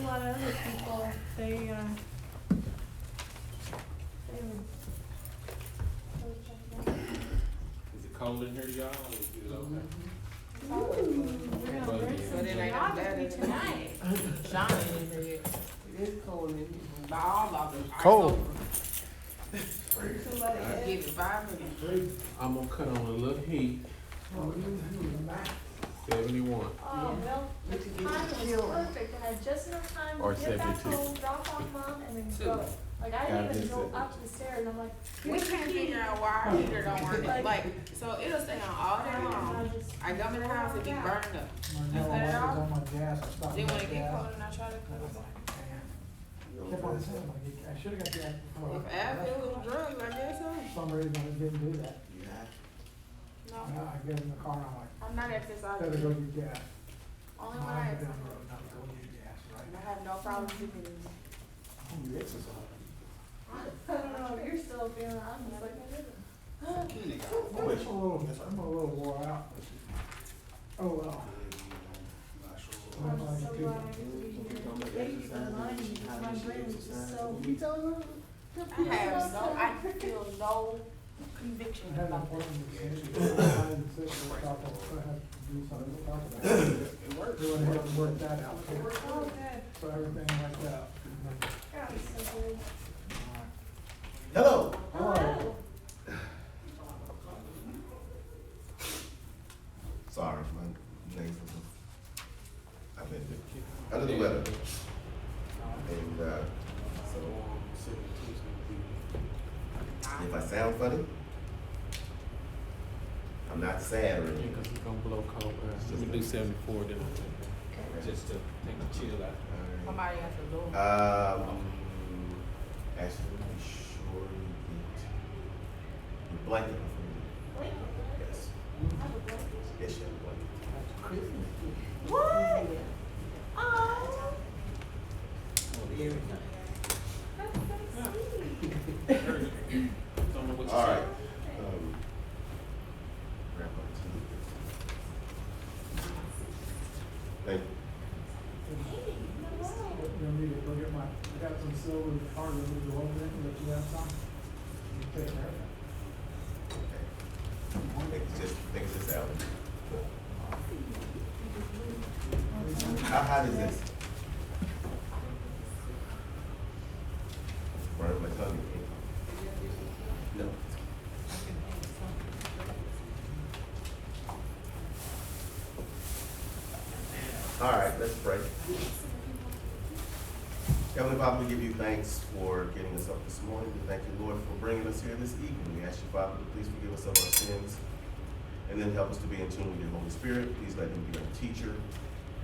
whole lot of other people, they would. Is it cold in here, y'all? Or is it okay? But it ain't no better tonight. Sean in here. It is cold in here. By all of them. Cold. Give it 5 minutes. I'm gonna cut on a little heat. 71. Oh, well, the time was perfect, I had just enough time Or to get back 72. home, drop off mom, and then go. Like, I Gotta didn't even be go sick. up the stairs, and I'm like, We here's the can't key. figure out why our heater don't work. Like, so it'll stay on all day long. I come in the house, it be burning up. My cut it off. on my gas, I stopped Then my when it get gas. cold and I try to cut it off. Kept on saying, I should've got gas before. If Advil was drugs, I guess so. For some reason, I didn't do that. No, I get in the car, and I'm like, I'm not better exercising. go get gas. Only No, when I I go down the exercise. road, not go get gas, right? And I have no problem sleeping in. You exercise. I don't know, if you're still feeling, I'm just like, I'm a little wore out. Oh, well. I'm so glad I get to be here. Thank you for reminding me, because my brain was just so. I feel no conviction I had an about that. appointment with Sandy. I had to sit and talk, I had to do something to talk about it. It works. We went ahead and worked that out. Oh, good. So everything worked out. God, it's so good. Hello. Hello. Sorry, my name was, I've been under the weather. And, so, if I sound funny, I'm not sad or Yeah, anything. cause it's gonna blow cold. Let me do 74 then I'll take it. Just to take the chill out. Somebody has to do it. Actually, be sure you get your blanket for me. Yes. Yes, you have a blanket. What? Oh, that's so sweet. Don't know what you All said. right. Grab my tea. Thank you. You want me to go get I got some silver card, let me go over there and let you have some. You take care of that. Okay. Think it's just out. How hot is this? Burn my tongue. No. All right, let's pray. Heavenly Father, we give you thanks for getting us up this morning. We thank you, Lord, for bringing us here this evening. We ask you, Father, to please forgive us of our sins and then help us to be in tune with your Holy Spirit. Please let him be our teacher.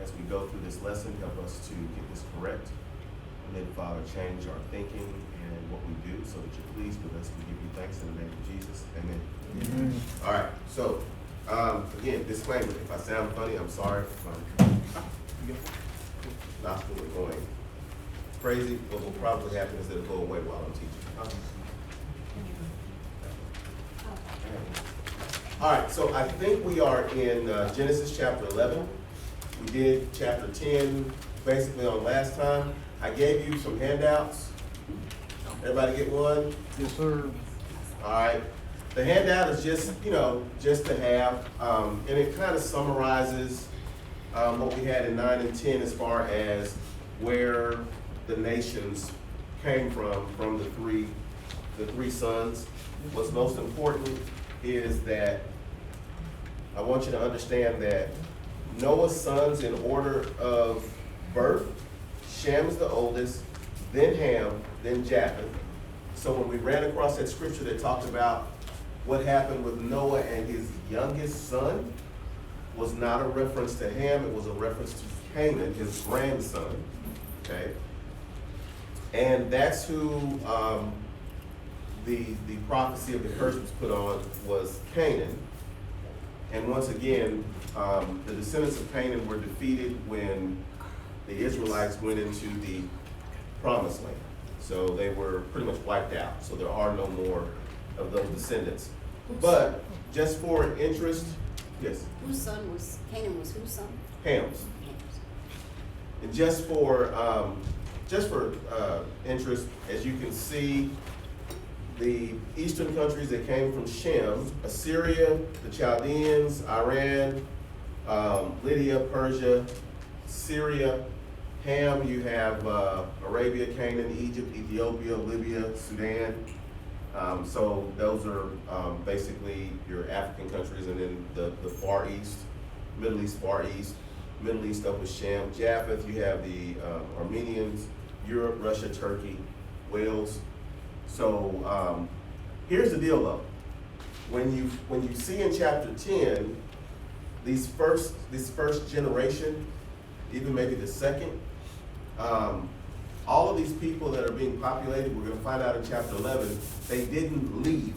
As we go through this lesson, help us to get this correct. And then, Father, change our thinking and what we do so that you're pleased with us. We give you thanks in the name of Jesus. Amen. Amen. All right, so, again, disclaimer, if I sound funny, I'm sorry. Gospel is going crazy. What will probably happen is it'll go away while I'm teaching. All right, so I think we are in Genesis chapter 11. We did chapter 10 basically on last time. I gave you some handouts. Everybody get one? Yes, sir. All right. The handout is just, just to have, and it kind of summarizes what we had in 9 and 10 as far as where the nations came from the three sons. What's most important is that I want you to understand that Noah's sons in order of birth, Shem is the oldest, then Ham, then Japheth. So when we ran across that scripture that talked about what happened with Noah and his youngest son, was not a reference to Ham, it was a reference to Canaan, his grandson, okay? And that's who the prophecy of the curse was put on, was Canaan. And once again, the descendants of Canaan were defeated when the Israelites went into the promised land. So they were pretty much wiped out. So there are no more of those descendants. But just for interest, yes? Whose son was, Canaan was whose son? Ham's. And just for interest, as you can see, the eastern countries that came from Shem, Assyria, the Chaldeans, Iran, Lydia, Persia, Syria, Ham, you have Arabia, Canaan, Egypt, Ethiopia, Libya, Sudan. So those are basically your African countries, and then the Far East, Middle East, Far East. Middle East up with Shem. Japheth, you have the Armenians, Europe, Russia, Turkey, Wales. So here's the deal though. When you see in chapter 10, this first generation, even maybe the second, all of these people that are being populated, we're going to find out in chapter 11, they didn't leave.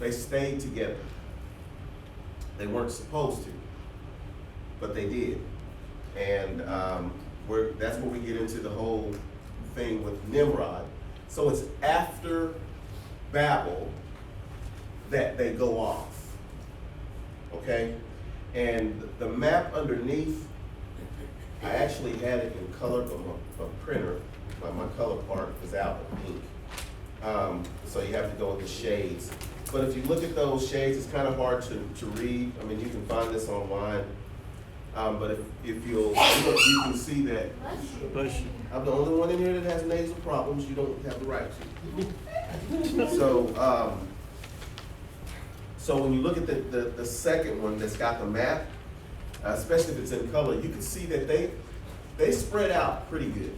They stayed together. They weren't supposed to, but they did. And that's where we get into the whole thing with Nimrod. So it's after Babel that they go off, okay? And the map underneath, I actually had it in color, but my printer, my color part is out of ink. So you have to go with the shades. But if you look at those shades, it's kind of hard to read. I mean, you can find this online. But if you can see that I'm the only one in here that has nasal problems. You don't have the right to. So when you look at the second one that's got the map, especially if it's in color, you can see that they spread out pretty good.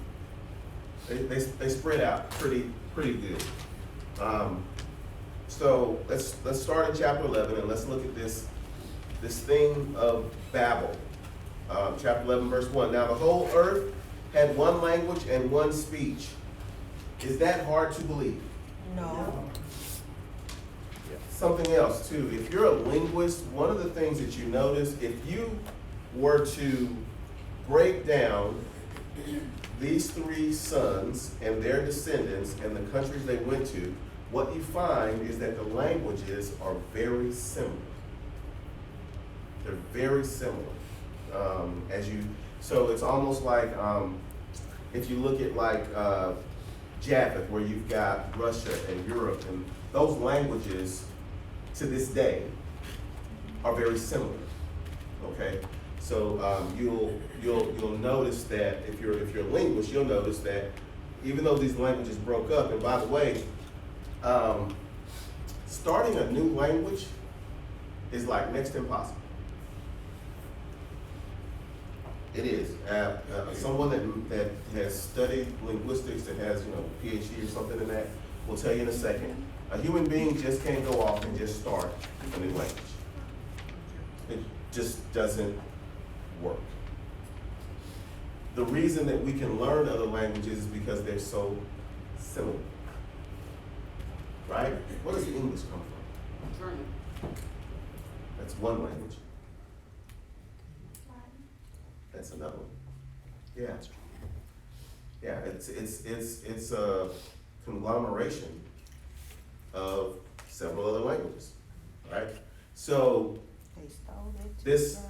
They spread out pretty good. So let's start in chapter 11 and let's look at this thing of Babel. Chapter 11, verse 1. Now the whole earth had one language and one speech. Is that hard to believe? No. Something else too, if you're a linguist, one of the things that you notice, if you were to break down these three sons and their descendants and the countries they went to, what you find is that the languages are very similar. They're very similar. So it's almost like if you look at like Japheth, where you've got Russia and Europe, and those languages to this day are very similar. Okay, so you'll notice that if you're a linguist, you'll notice that even though these languages broke up, and by the way, starting a new language is like next to impossible. It is. Someone that has studied linguistics, that has PhD or something in that, will tell you in a second. A human being just can't go off and just start a new language. It just doesn't work. The reason that we can learn other languages is because they're so similar. Right? Where does English come from? German. That's one language. That's another one. Yeah. Yeah, it's a conglomeration of several other languages, right? So this,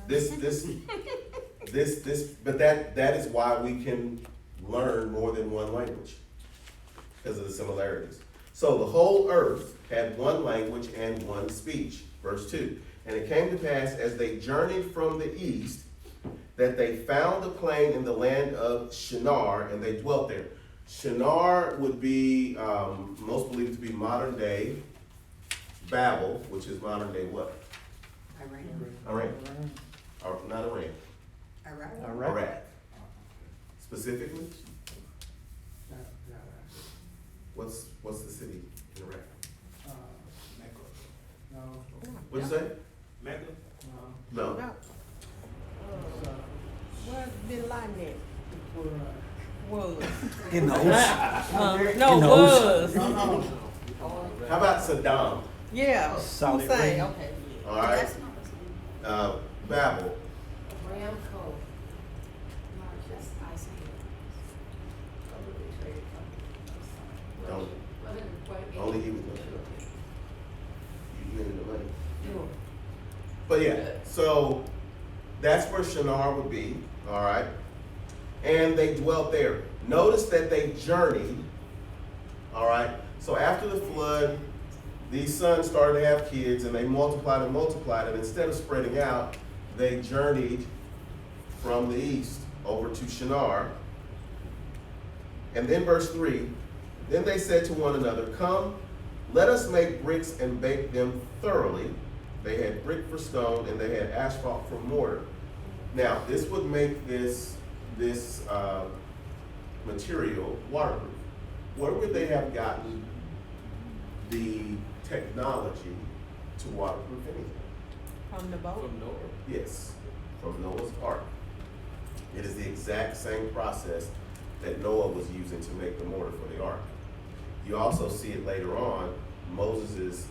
but that is why we can learn more than one language, because of the similarities. So the whole earth had one language and one speech. Verse 2. And it came to pass as they journeyed from the east, that they found a plain in the land of Shinar, and they dwelt there. Shinar would be, most believe it to be modern day Babel, which is modern day what? Iran. Or not Iran. Iraq. Specifically? What's the city in Iraq? No. What'd you say? Mecca? No. Where's Bin Laden We're, was? In the ocean. No, In the was. How about Saddam? Yeah. Saudi Hussein. Arabia. Okay. All right. Babel. Aramco. No, just ice cream. Don't. Only he was going to do it. You needed the money. But yeah, so that's where Shinar would be, all right? and they dwelt there. Notice that they journeyed, all right? So after the flood, these sons started to have kids, and they multiplied, and instead of spreading out, they journeyed from the east over to Shinar. And then verse 3, then they said to one another, come, let us make bricks and bake them thoroughly. They had brick for stone, and they had asphalt for mortar. Now, this would make this material waterproof. Where would they have gotten the technology to waterproof anything? From the boat. From Noah. Yes, from Noah's Ark. It is the exact same process that Noah was using to make the mortar for the ark. You also see it later on. Moses'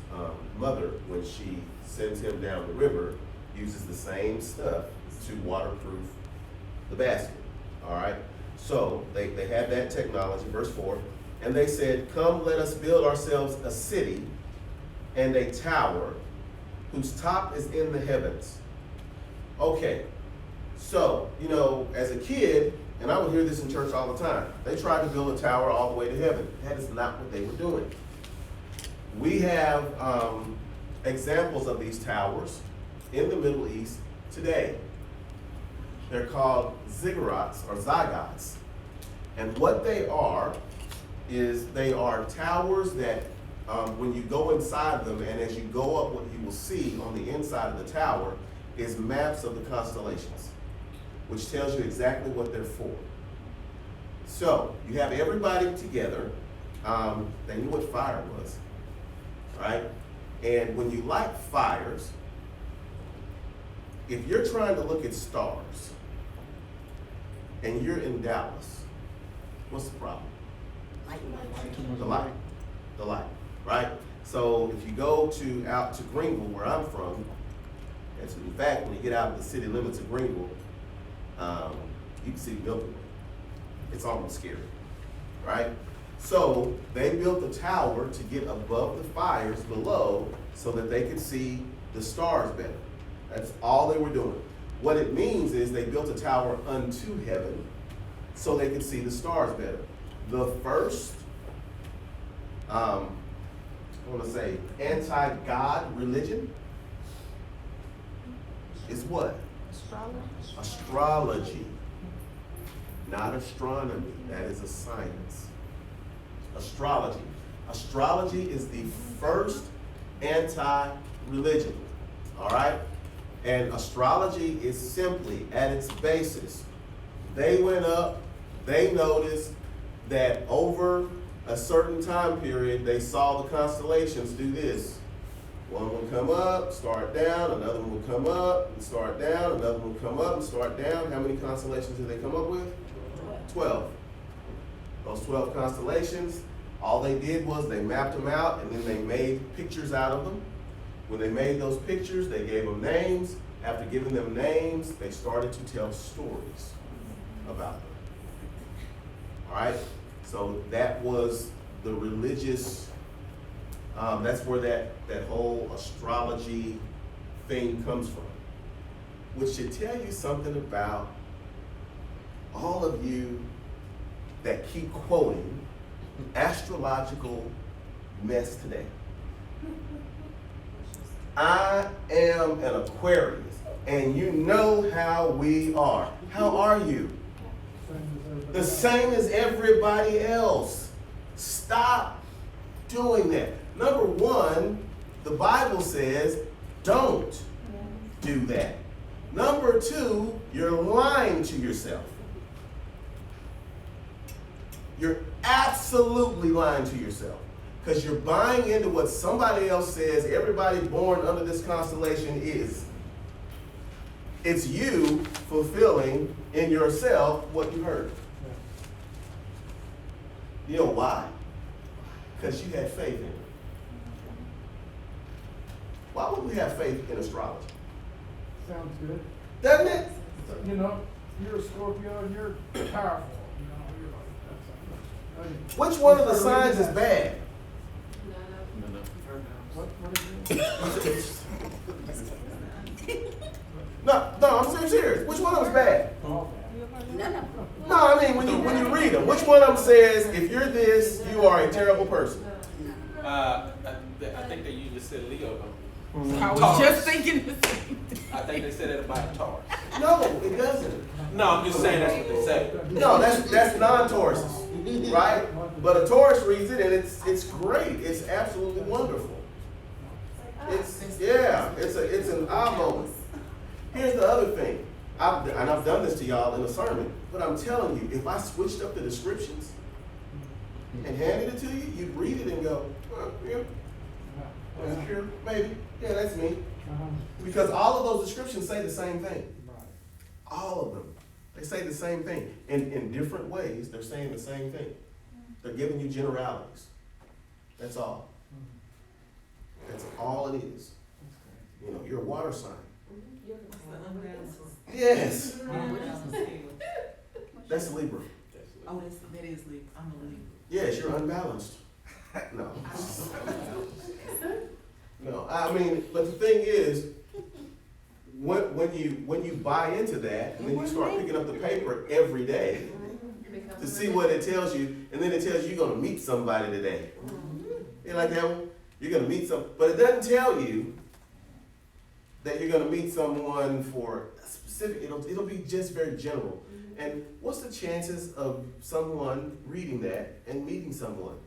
mother, when she sends him down the river, uses the same stuff to waterproof the basket. All right? So they had that technology. Verse 4, and they said, come, let us build ourselves a city and a tower whose top is in the heavens. Okay, so, you know, as a kid, and I would hear this in church all the time, they tried to build a tower all the way to heaven. That is not what they were doing. We have examples of these towers in the Middle East today. They're called ziggurats or zygots. And what they are is they are towers that when you go inside them, and as you go up, what you will see on the inside of the tower is maps of the constellations, which tells you exactly what they're for. So you have everybody together. They knew what fire was, right? And when you light fires, if you're trying to look at stars and you're in Dallas, what's the problem? The light, right? So if you go out to Greenville, where I'm from, and so in fact, when you get out of the city limits of Greenville, you can see the Milky Way. It's almost scary, right? So they built a tower to get above the fires below so that they could see the stars better. That's all they were doing. What it means is they built a tower unto heaven so they could see the stars better. The first, I want to say, anti-God religion is what? Astrology. Not astronomy. That is a science. Astrology. Astrology is the first anti-religion. All right? And astrology is simply, at its basis, they went up, they noticed that over a certain time period, they saw the constellations do this. One would come up, start down, another one would come up and start down, another one would come up and start down. How many constellations did they come up with? 12. Those 12 constellations, all they did was they mapped them out and then they made pictures out of them. When they made those pictures, they gave them names. After giving them names, they started to tell stories about them. All right? So that was the religious, that's where that whole astrology thing comes from. Which should tell you something about all of you that keep quoting astrological mess today. I am an Aquarius, and you know how we are. How are you? The same as everybody else. Stop doing that. Number one, the Bible says, don't do that. Number two, you're lying to yourself. You're absolutely lying to yourself because you're buying into what somebody else says everybody born under this constellation is. It's you fulfilling in yourself what you heard. You know why? Because you had faith in it. Why would we have faith in astrology? Sounds good. Doesn't it? You know, you're a Scorpio and you're powerful. You know, you're like, that's Which one of the signs is bad? No. what is it? No, I'm serious. Which one of them is bad? All bad. No. No, I mean, when you read them, which one of them says, if you're this, you are a terrible person? I think they usually said Leo though. I was Taurus. just thinking the same thing. I think they said that about Taurus. No, it doesn't. No, I'm just saying that's what they say. No, that's non-Tauruses, right? But a Taurus reads it and it's great. It's absolutely wonderful. It's an aha moment. Here's the other thing. I've done this to y'all in a sermon, but I'm telling you, if I switched up the descriptions and handed it to you, you'd read it and go, yeah, that's true, maybe, yeah, that's me. Because all of those descriptions say the same thing. All of them. They say the same thing. In different ways, they're saying the same thing. They're giving you generalities. That's all. That's all it is. You know, you're a water sign. Yes. That's Libra. Oh, that is Libra. I'm a Libra. Yes, you're unbalanced. No. No, I mean, but the thing is, when you buy into that, and then you start picking up the paper every day to see what it tells you, and then it tells you you're gonna meet somebody today. You like that one? You're gonna meet but it doesn't tell you that you're gonna meet someone for a specific. It'll be just very general. And what's the chances of someone reading that and meeting someone?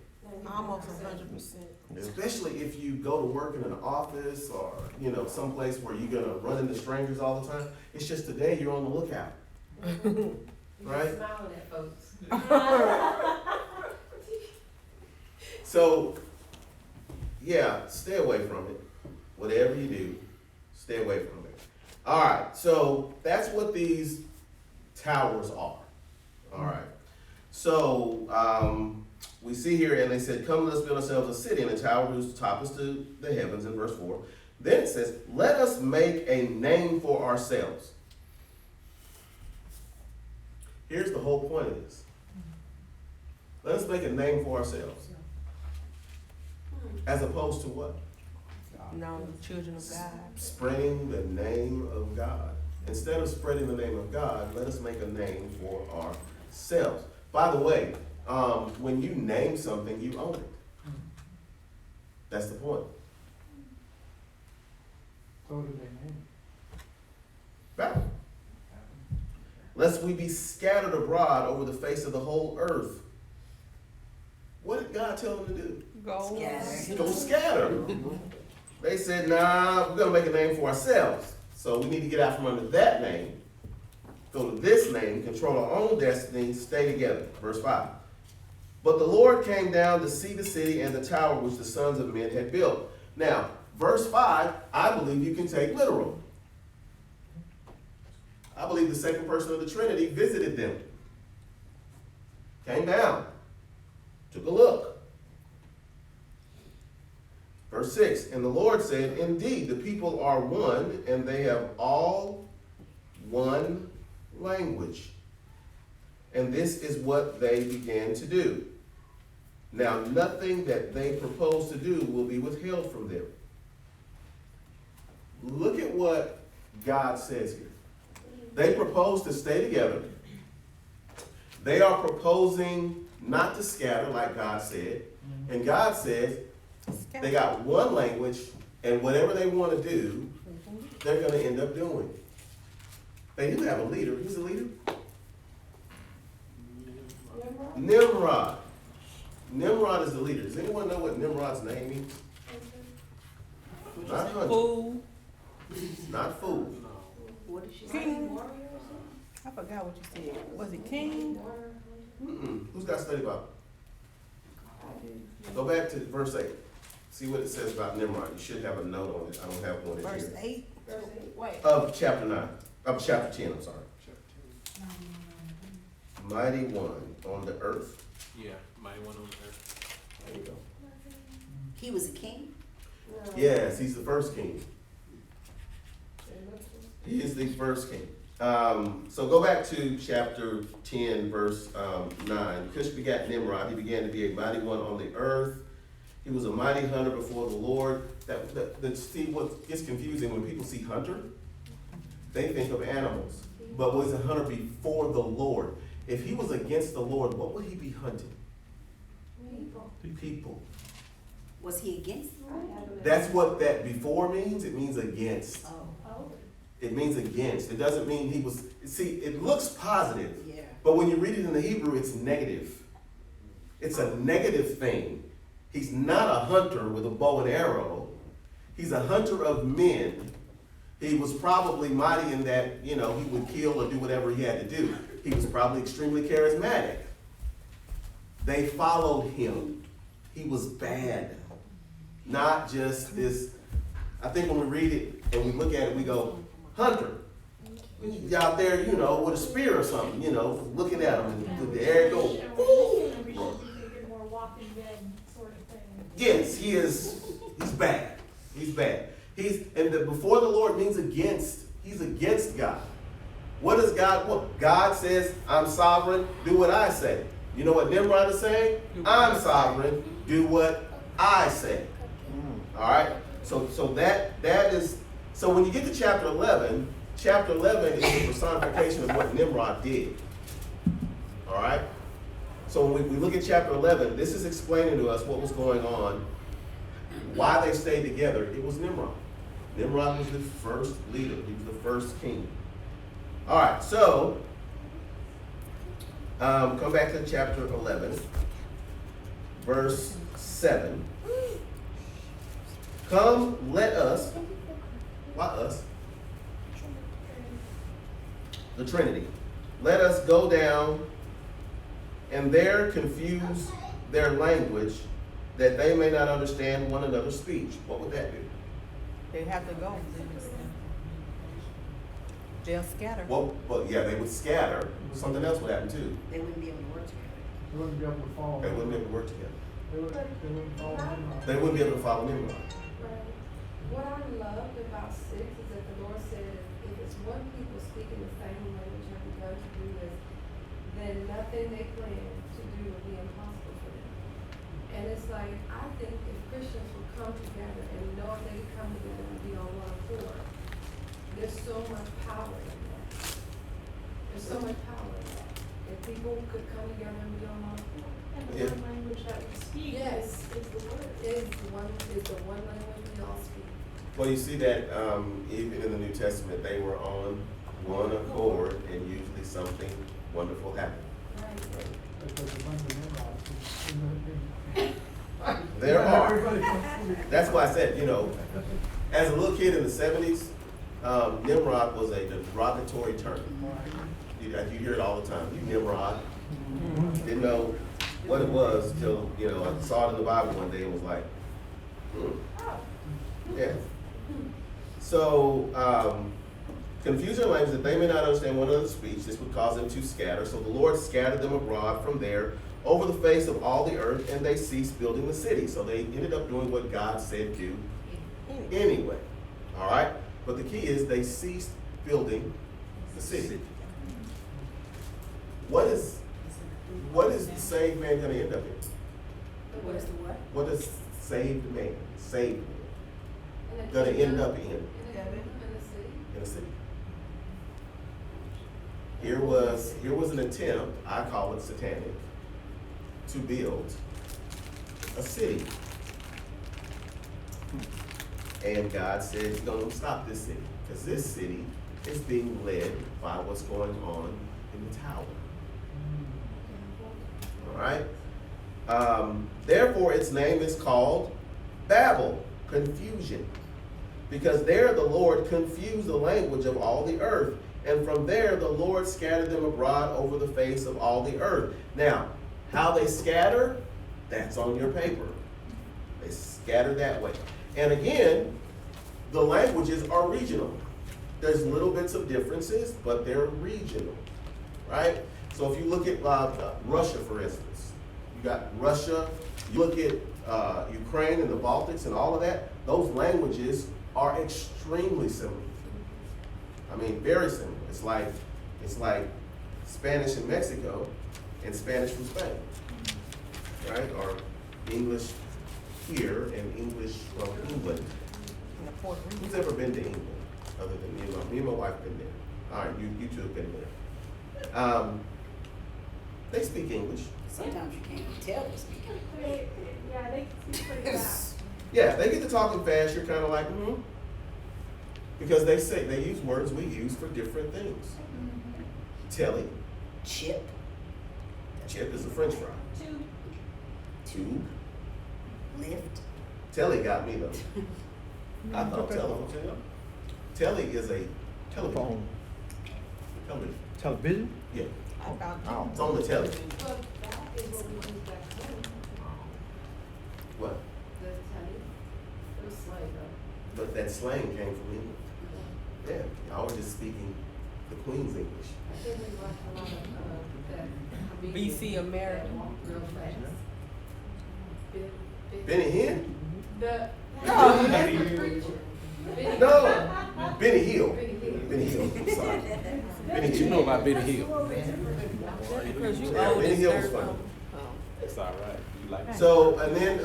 Almost 100%. Especially if you go to work in an office or, you know, someplace where you're gonna run into strangers all the time. It's just today you're on the lookout. Right? Smiling at folks. So, yeah, stay away from it. Whatever you do, stay away from it. All right, so that's what these towers are. All right. So, we see here, and they said, come, let us build ourselves a city and a tower whose top is to the heavens in verse 4. Then it says, let us make a name for ourselves. Here's the whole point of this. Let us make a name for ourselves. As opposed to what? No, the children of God. Spreading the name of God. Instead of spreading the name of God, let us make a name for ourselves. By the way, when you name something, you own it. That's the point. So do they name Babel. Lest we be scattered abroad over the face of the whole earth. What did God tell them to do? Go. Go scatter. They said, nah, we're going to make a name for ourselves. So we need to get out from under that name, go to this name, control our own destiny, stay together. Verse 5. But the Lord came down to see the city and the tower which the sons of men had built. Now, verse 5, I believe you can take literal. I believe the second person of the Trinity visited them. Came down. Took a look. Verse 6, and the Lord said, indeed, the people are one, and they have all one language. And this is what they began to do. Now, nothing that they propose to do will be withheld from them. Look at what God says here. They propose to stay together. They are proposing not to scatter like God said. And God says they got one language, and whatever they want to do, they're going to end up doing. They do have a leader. Who's the leader? Nimrod. Nimrod is the leader. Does anyone know what Nimrod's name means? Not hunter. Fool. Not fool. King. I forgot what you said. Was it king? Who's got study Bible? Go back to verse 8. See what it says about Nimrod. You should have a note on it. I don't have one in Verse here. 8? Wait. Of chapter 9. Of chapter 10, I'm sorry. Mighty one on the earth. Yeah, mighty one on the earth. There you go. He was a king? Yes, he's the first king. He is the first king. So go back to chapter 10, verse 9. Cush begat Nimrod. He began to be a mighty one on the earth. He was a mighty hunter before the Lord. See what gets confusing when people see hunter? They think of animals. But was a hunter before the Lord. If he was against the Lord, what would he be hunting? People. People. Was he against the Lord? That's what that before means. It means against. Oh, Oh, It means against. It doesn't mean he was, see, it looks positive, yeah. but when you read it in the Hebrew, it's negative. It's a negative thing. He's not a hunter with a bow and arrow. He's a hunter of men. He was probably mighty in that, he would kill or do whatever he had to do. He was probably extremely charismatic. They followed him. He was bad. Not just this, I think when we read it and we look at it, we go, hunter. He's out there, with a spear or something, looking at him and with the air go, we should be thinking more Walking Dead sort of thing. yes, he's bad. He's bad. Before the Lord means against. He's against God. What does God want? God says, I'm sovereign, do what I say. You know what Nimrod is saying? I'm sovereign, do what I say. All right? So that is, so when you get to chapter 11 is the personification of what Nimrod did. All right? So when we look at chapter 11, this is explaining to us what was going on, why they stayed together. It was Nimrod. Nimrod was the first leader. He was the first king. All right, so come back to chapter 11, verse 7. Come, let us, why us? The Trinity. Let us go down and there confuse their language, that they may not understand one another's speech. What would that do? They have to go. They'll scatter. Well, yeah, they would scatter. Something else would happen too. They wouldn't be able to work together. They wouldn't be able to follow. They wouldn't be able to work together. They wouldn't follow him. They wouldn't be able to follow Nimrod. Right. What I loved about 6 is that the Lord said, if it's one people speaking the same language and begun to do this, then nothing they plan to do will be impossible for them. And it's like, I think if Christians would come together and know if they could come together and be on one accord, there's so much power in that. There's so much power in that. If people could come together and be on one accord. And the Yeah. one language that we speak Yes. is the word. Is the one language we all speak. Well, you see that even in the New Testament, they were on one accord, and usually something wonderful happened. Right. Because the bunch of Nimrods. There are. Everybody wants to be- That's why I said, as a little kid in the 70s, Nimrod was a derogatory term. You hear it all the time. You Nimrod. Didn't know what it was until, I saw it in the Bible one day and was like, yeah. So, confusing language that they may not understand one another's speech, this would cause them to scatter. So the Lord scattered them abroad from there over the face of all the earth, and they ceased building the city. So they ended up doing what God said do anyway. All right? But the key is they ceased building the city. What is the saved man going to end up in? What is the what? What is saved man? Saved man. And Gonna end up in In the city. in a city. Here was an attempt, I call it satanic, to build a city. And God said he's gonna stop this city, because this city is being led by what's going on in the tower. All right? Therefore, its name is called Babel, confusion. Because there the Lord confused the language of all the earth. And from there the Lord scattered them abroad over the face of all the earth. Now, how they scatter, that's on your paper. They scatter that way. And again, the languages are regional. There's little bits of differences, but they're regional, right? So if you look at Russia, for instance, you got Russia, you look at Ukraine and the Baltics and all of that, those languages are extremely similar. I mean, very similar. It's like Spanish in Mexico and Spanish from Spain, right? Or English here and English from England. Who's ever been to England other than me and my wife been there? All right, you two have been there. They speak English. Sometimes you can't even tell what's speaking. Yeah, they can speak pretty fast. Yeah, they get to talking fast, you're kind of like, because they use words we use for different things. Telly, Chip. chip is a french fry. Tube, Lift. telly got me though. I thought telly is a telephone. Television. Television? Yeah, Oh. it's on the telly. But that is what we use back home, What? the telly, it was slang though. But that slang came from England. Yeah, y'all were just speaking the Queen's English. I think we watched a lot of, that. BC America. That walk real fast. Benny Hinn? The. No. That's the preacher. Benny- No, Benny Hill. Benny Hill. Benny Hill, I'm sorry. Benny You Hill. know about Benny Hill. Because you Yeah, old Benny as Hill was dirt. funny. It's all right. You like it. So, and then,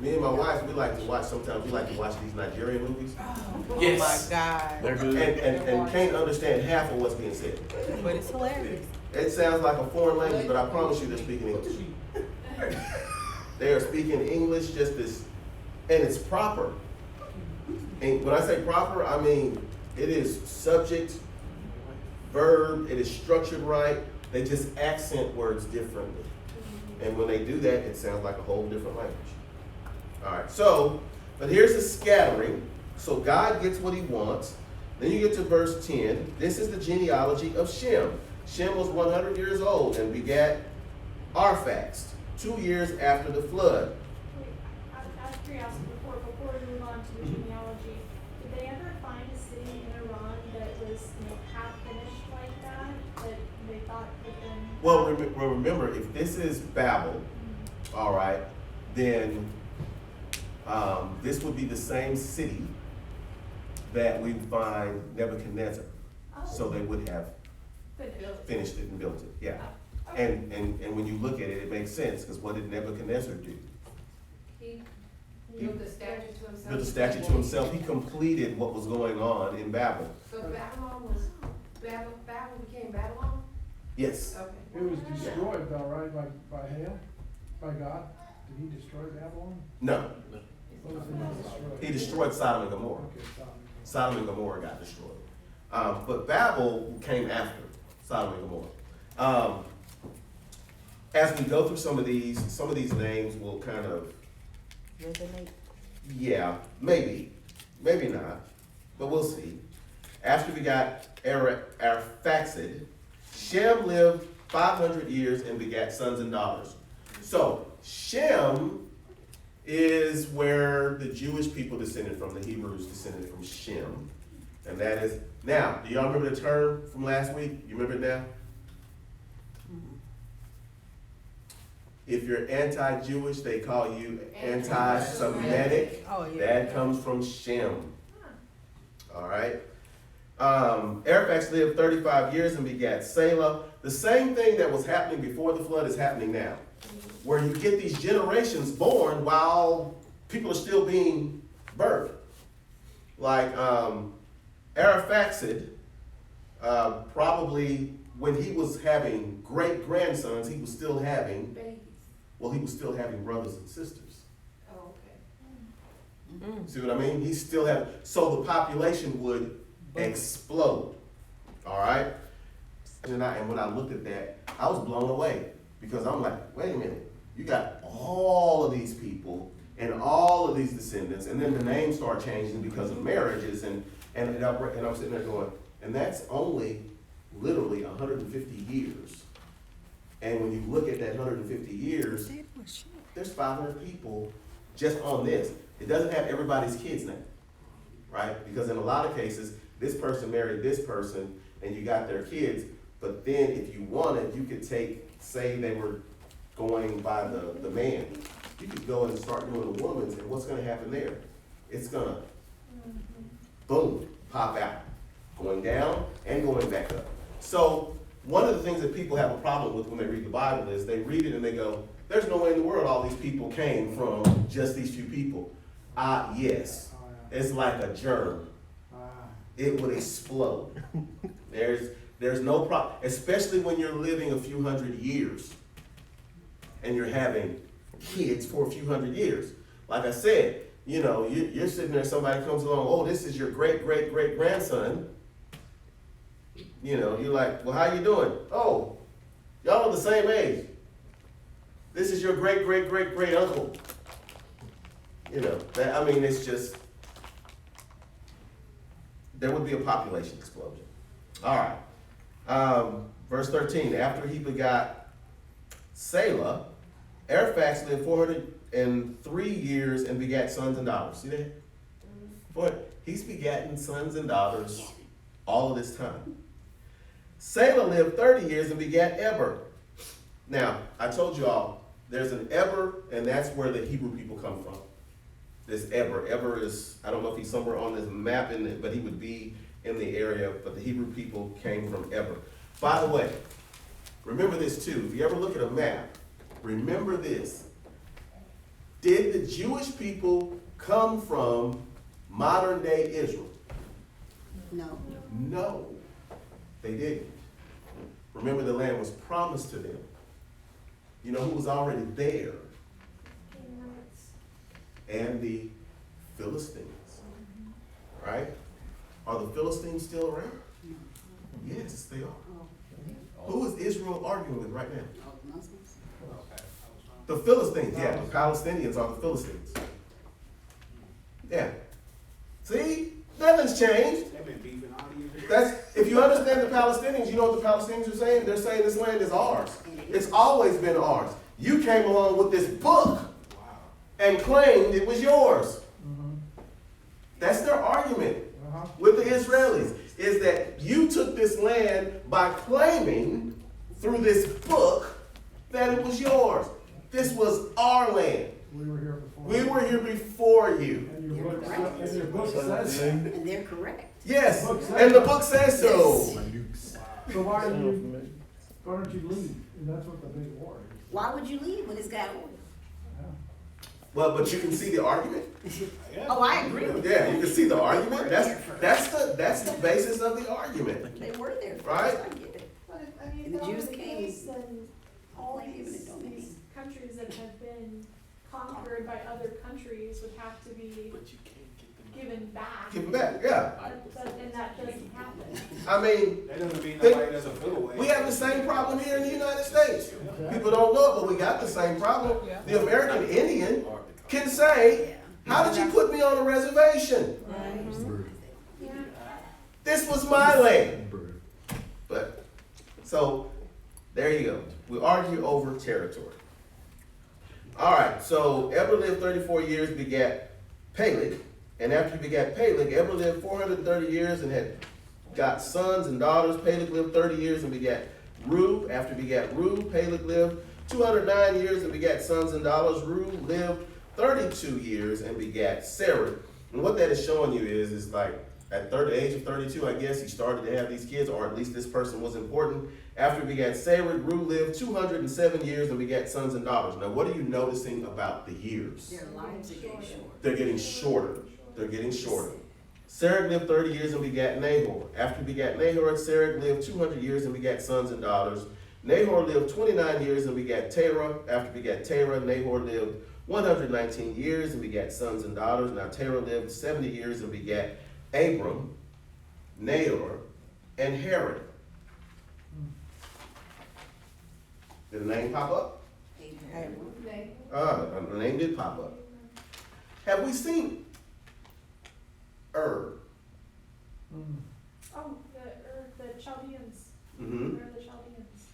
me and my wife, we like to watch these Nigerian movies. Oh Yes. my God. They're good. And can't understand half of what's being said. But it's hilarious. It sounds like a foreign language, but I promise you they're speaking English. They are speaking English just as, and it's proper. And when I say proper, I mean, it is subject, verb, it is structured right. They just accent words differently. And when they do that, it sounds like a whole different language. All right, so, but here's the scattering. So God gets what he wants. Then you get to verse 10. This is the genealogy of Shem. Shem was 100 years old and begat Arphaxad 2 years after the flood. Wait, out of curiosity, before we move on to the genealogy, did they ever find a city in Iran that was, half finished like that they thought had been? Well, remember, if this is Babel, all right, then this would be the same city that we find Nebuchadnezzar. So they would have finished it and built it, yeah. And when you look at it, it makes sense, because what did Nebuchadnezzar do? He built the statue to himself. Built a statue to himself. He completed what was going on in Babel. So Babylon became Babylon? Yes. Okay. It was destroyed though, right, by Ham, by God? Did he destroy Babylon? No, What was it destroyed? he destroyed Sodom and Gomorrah. Okay, Sodom. Sodom and Gomorrah got destroyed. But Babel came after Sodom and Gomorrah. As we go through some of these names will kind of, Resonate. yeah, maybe not, but we'll see. After we got Arphaxad, Shem lived 500 years and begat sons and daughters. So Shem is where the Jewish people descended from, the Hebrews descended from Shem. And that is, now, do y'all remember the term from last week? You remember it now? If you're anti-Jewish, they call you anti-Semitic. Oh, yeah. That comes from Shem. All right. Arphaxad lived 35 years and begat Selah. The same thing that was happening before the flood is happening now, where you get these generations born while people are still being birthed. Like Arphaxad, probably when he was having great-grandsons, he was still having, Babies. well, he was still having brothers and sisters. Oh, okay. See what I mean? He still had, so the population would explode. All right? And when I looked at that, I was blown away, because I'm like, wait a minute, you got all of these people and all of these descendants, and then the names start changing because of marriages, and I'm sitting there going, and that's only literally 150 years. And when you look at that 150 years, there's 500 people just on this. It doesn't have everybody's kid's name, right? Because in a lot of cases, this person married this person and you got their kids, but then if you wanted, you could say they were going by the man. You could go and start doing the woman's, and what's gonna happen there? It's gonna, boom, pop out, going down and going back up. So one of the things that people have a problem with when they read the Bible is they read it and they go, there's no way in the world all these people came from just these few people. Yes, it's like a germ. It would explode. There's no problem, especially when you're living a few hundred years and you're having kids for a few hundred years. Like I said, you know, you're sitting there, somebody comes along, oh, this is your great-great-great-grandson. You know, you're like, well, how you doing? Oh, y'all are the same age. This is your great-great-great-great-uncle. You know, that, I mean, it's just, there would be a population explosion. All right. Verse 13, after he begot Selah, Arphaxad lived 403 years and begat sons and daughters. See that? But he's begatting sons and daughters all of this time. Selah lived 30 years and begat Eber. Now, I told you all, there's an Eber, and that's where the Hebrew people come from. This Eber. Eber is, I don't know if he's somewhere on this map, but he would be in the area, but the Hebrew people came from Eber. By the way, remember this too. If you ever look at a map, remember this. Did the Jewish people come from modern day Israel? No. No, they didn't. Remember, the land was promised to them. You know who was already there? And the Philistines. Right? Are the Philistines still around? Yes, they are. Who is Israel arguing with right now? Muslims. The Philistines, yeah. The Palestinians are the Philistines. Yeah. See? Nothing's changed. They've been beefing all these years. That's, if you understand the Palestinians, you know what the Palestinians are saying? They're saying this land is ours. It's always been ours. You came along with this book and claimed it was yours. That's their argument with the Israelis, is that you took this land by claiming through this book that it was yours. This was our land. We were here before. We were here before you. And your book says so. And they're correct. Yes, and the book says so. So why don't you leave? And that's what the big war is. Why would you leave when it's got order? Well, but you can see the argument. Oh, I agree with you. Yeah, you can see the argument. That's the basis of the argument. They were there first, Right? I get it. But if, I mean, And if the that Jews was the came case, then all like these, eminent domain. these countries that have been conquered by other countries would have to be given back. Give it back, yeah. And that doesn't happen. I mean, That doesn't mean Think- nobody doesn't feel away. we have the same problem here in the United States. People don't know it, but we got the same problem. The American Indian can say, how did you put me on a reservation? Yeah. This was my land. But, so, there you go. We argue over territory. All right, so Eber lived 34 years, begat Peleg. And after he begat Peleg, Eber lived 430 years and had got sons and daughters. Peleg lived 30 years and begat Reu. After he begat Reu, Peleg lived 209 years and begat sons and daughters. Reu lived 32 years and begat Serug. And what that is showing you is like at the age of 32, I guess he started to have these kids, or at least this person was important. After he begat Serug, Reu lived 207 years and begat sons and daughters. Now, what are you noticing about the years? Their lives are getting short. They're getting shorter. They're getting shorter. Serug lived 30 years and begat Nahor. After he begat Nahor, Serug lived 200 years and begat sons and daughters. Nahor lived 29 years and begat Terah. After he begat Terah, Nahor lived 119 years and begat sons and daughters. Now Terah lived 70 years and begat Abram, Nahor, and Haran. Did the name pop up? The name did pop up. Have we seen Oh, the Chaldeans. Mm-hmm. They're the Chaldeans.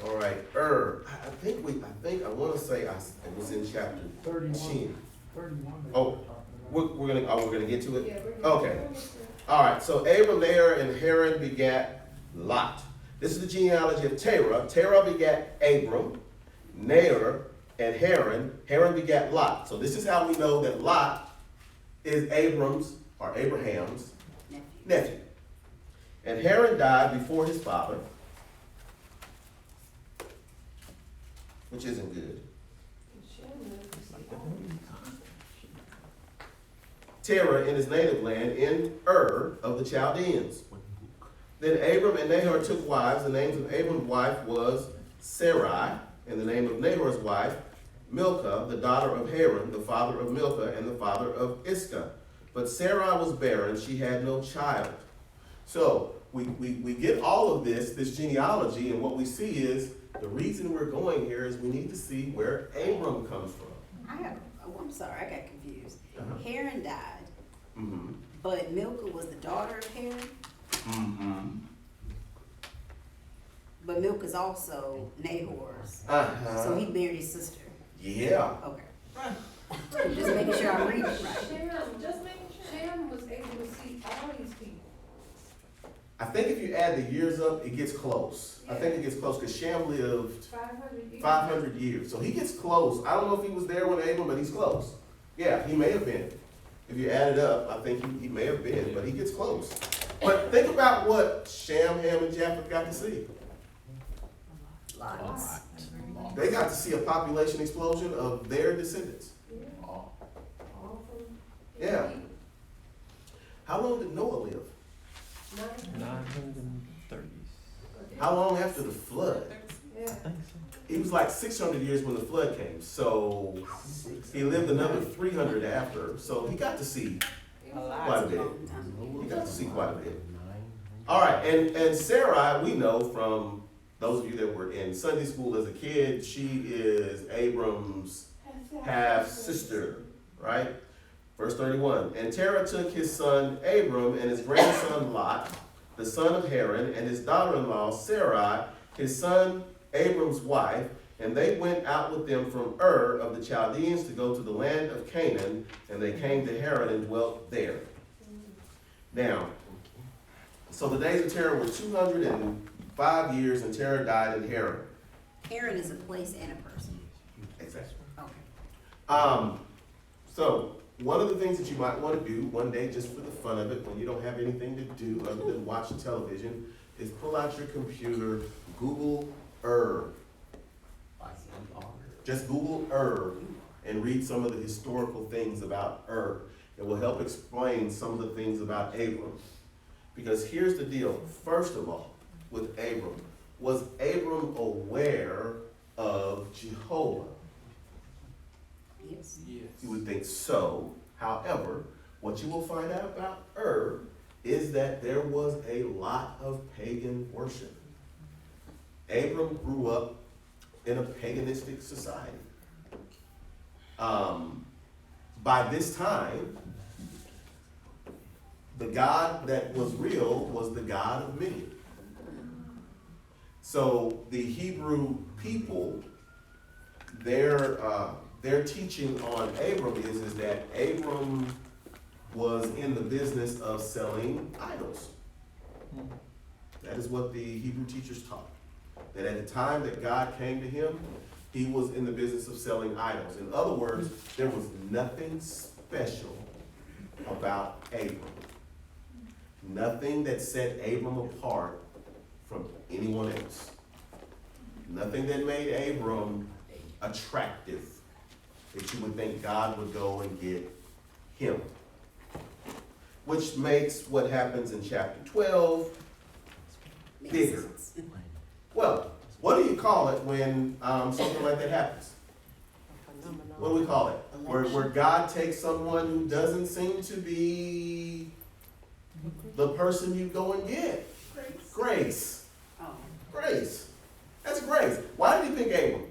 All right, I want to say it was in chapter 10. 31. Oh, we're gonna get to it. Yeah, we're good. Okay. All right. So Abram, Nahor, and Haran begat Lot. This is the genealogy of Terah. Terah begat Abram, Nahor, and Haran. Haran begat Lot. So this is how we know that Lot is Abraham's nephew. And Haran died before his father, which isn't good. Terah in his native land in Ur of the Chaldeans. Then Abram and Nahor took wives. The names of Abram's wife was Sarai, and the name of Nahor's wife, Milcah, the daughter of Haran, the father of Milcah, and the father of Iscah. But Sarai was barren, she had no child. So we get all of this genealogy, and what we see is the reason we're going here is we need to see where Abram comes from. I'm sorry, I got confused. Uh-huh. Haran died, Mm-hmm. but Milcah was the daughter of Haran, Mm-hmm. but Milcah's also Nahor's. Uh-huh. So he married his sister. Yeah. Okay. Just making sure I'm reading it right. Just making sure. Shem was able to see all these people. I think if you add the years up, it gets close. I think it gets close because Shem lived 500 years. 500 years. So he gets close. I don't know if he was there when Abram, but he's close. Yeah, he may have been. If you add it up, I think he may have been, but he gets close. But think about what Shem, Ham, and Japheth got to see. Lots. They got to see a population explosion of their descendants. All from. Yeah. How long did Noah live? 930s. How long after the flood? Yeah. He was like 600 years when the flood came. So he lived another 300 after. So he got to see quite a bit. He got to see quite a bit. All right, and Sarai, we know from those of you that were in Sunday school as a kid, she is Abram's half sister, right? Verse 31, and Terah took his son Abram and his grandson Lot, the son of Haran, and his daughter-in-law Sarai, his son Abram's wife, and they went out with them from Ur of the Chaldeans to go to the land of Canaan, and they came to Haran and dwelt there. Now, so the days of Terah were 205 years, and Terah died in Haran. Haran is a place and a person. Exactly. Okay. So one of the things that you might want to do one day, just for the fun of it, when you don't have anything to do other than watch television, is pull out your computer, Google Ur. Just Google Ur and read some of the historical things about Ur. It will help explain some of the things about Abram. Because here's the deal. First of all, with Abram, was Abram aware of Jehovah? Yes. You would think so. However, what you will find out about Ur is that there was a lot of pagan worship. Abram grew up in a paganistic society. By this time, the God that was real was the God of Midian. So the Hebrew people, their teaching on Abram is that Abram was in the business of selling idols. That is what the Hebrew teachers taught. That at the time that God came to him, he was in the business of selling idols. In other words, there was nothing special about Abram. Nothing that set Abram apart from anyone else. Nothing that made Abram attractive that you would think God would go and get him. Which makes what happens in chapter 12 bigger. Well, what do you call it when something like that happens? What do we call it? Where God takes someone who doesn't seem to be the person you go and get. Grace. Oh, Grace. That's grace. Why did he pick Abram?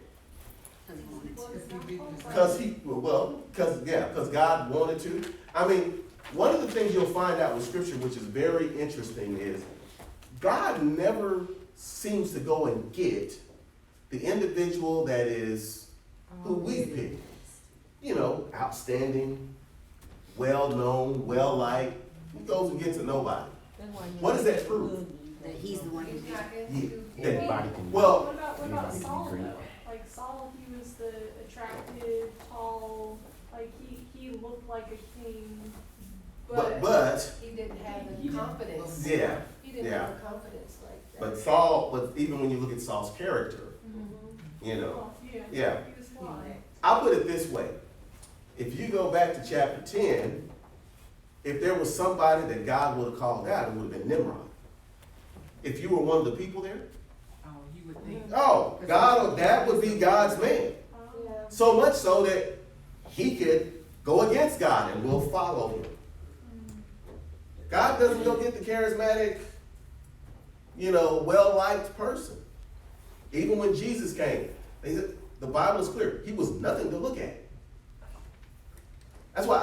Because God wanted to. I mean, one of the things you'll find out with Scripture, which is very interesting, is God never seems to go and get the individual that is who we pick. You know, outstanding, well-known, well-liked. He goes and gets a nobody. What does that prove? that he's the one who He's did. not Yeah. into. Everybody can. Well, What about Saul though? Like Saul, he was the attractive, tall, like he looked like a king. but He didn't have the confidence. yeah. He didn't Yeah. have the confidence like that. But even when you look at Saul's character, Mhm. you know, Well, Yeah. He was fly. I'll put it this way. If you go back to chapter 10, if there was somebody that God would have called out, it would have been Nimrod. if you were one of the people there? Oh, you would think. Oh, God, that would be God's man. Oh. Yeah. So much so that he could go against God and we'll follow him. God doesn't go get the charismatic, well-liked person. Even when Jesus came, the Bible is clear. He was nothing to look at. That's why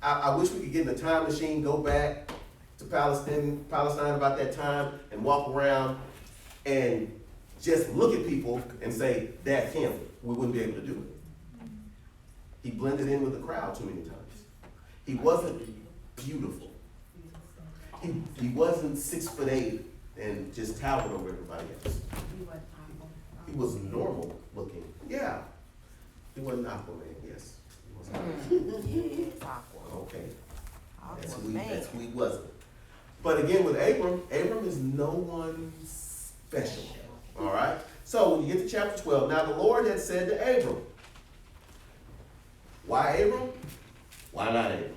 I wish we could get in a time machine, go back to Palestine about that time, and walk around and just look at people and say, that's him. We wouldn't be able to do it. He blended in with the crowd too many times. He wasn't beautiful. He wasn't 6'8" and just towered over everybody else. He was normal looking. Yeah. He wasn't Aquaman, yes. He wasn't Aquaman. Okay. That's who he wasn't. But again, with Abram is no one special. All right? So when you get to chapter 12, now the Lord had said to Abram, why Abram? Why not Abram?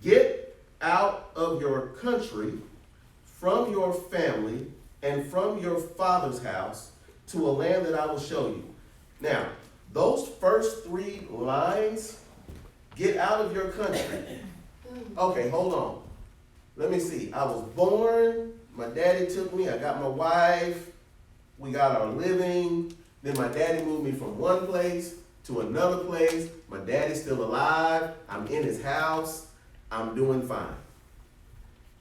Get out of your country, from your family, and from your father's house to a land that I will show you. Now, those first 3 lines, get out of your country. Okay, hold on. Let me see. I was born, my daddy took me, I got my wife, we got our living, then my daddy moved me from one place to another place. My daddy's still alive, I'm in his house, I'm doing fine.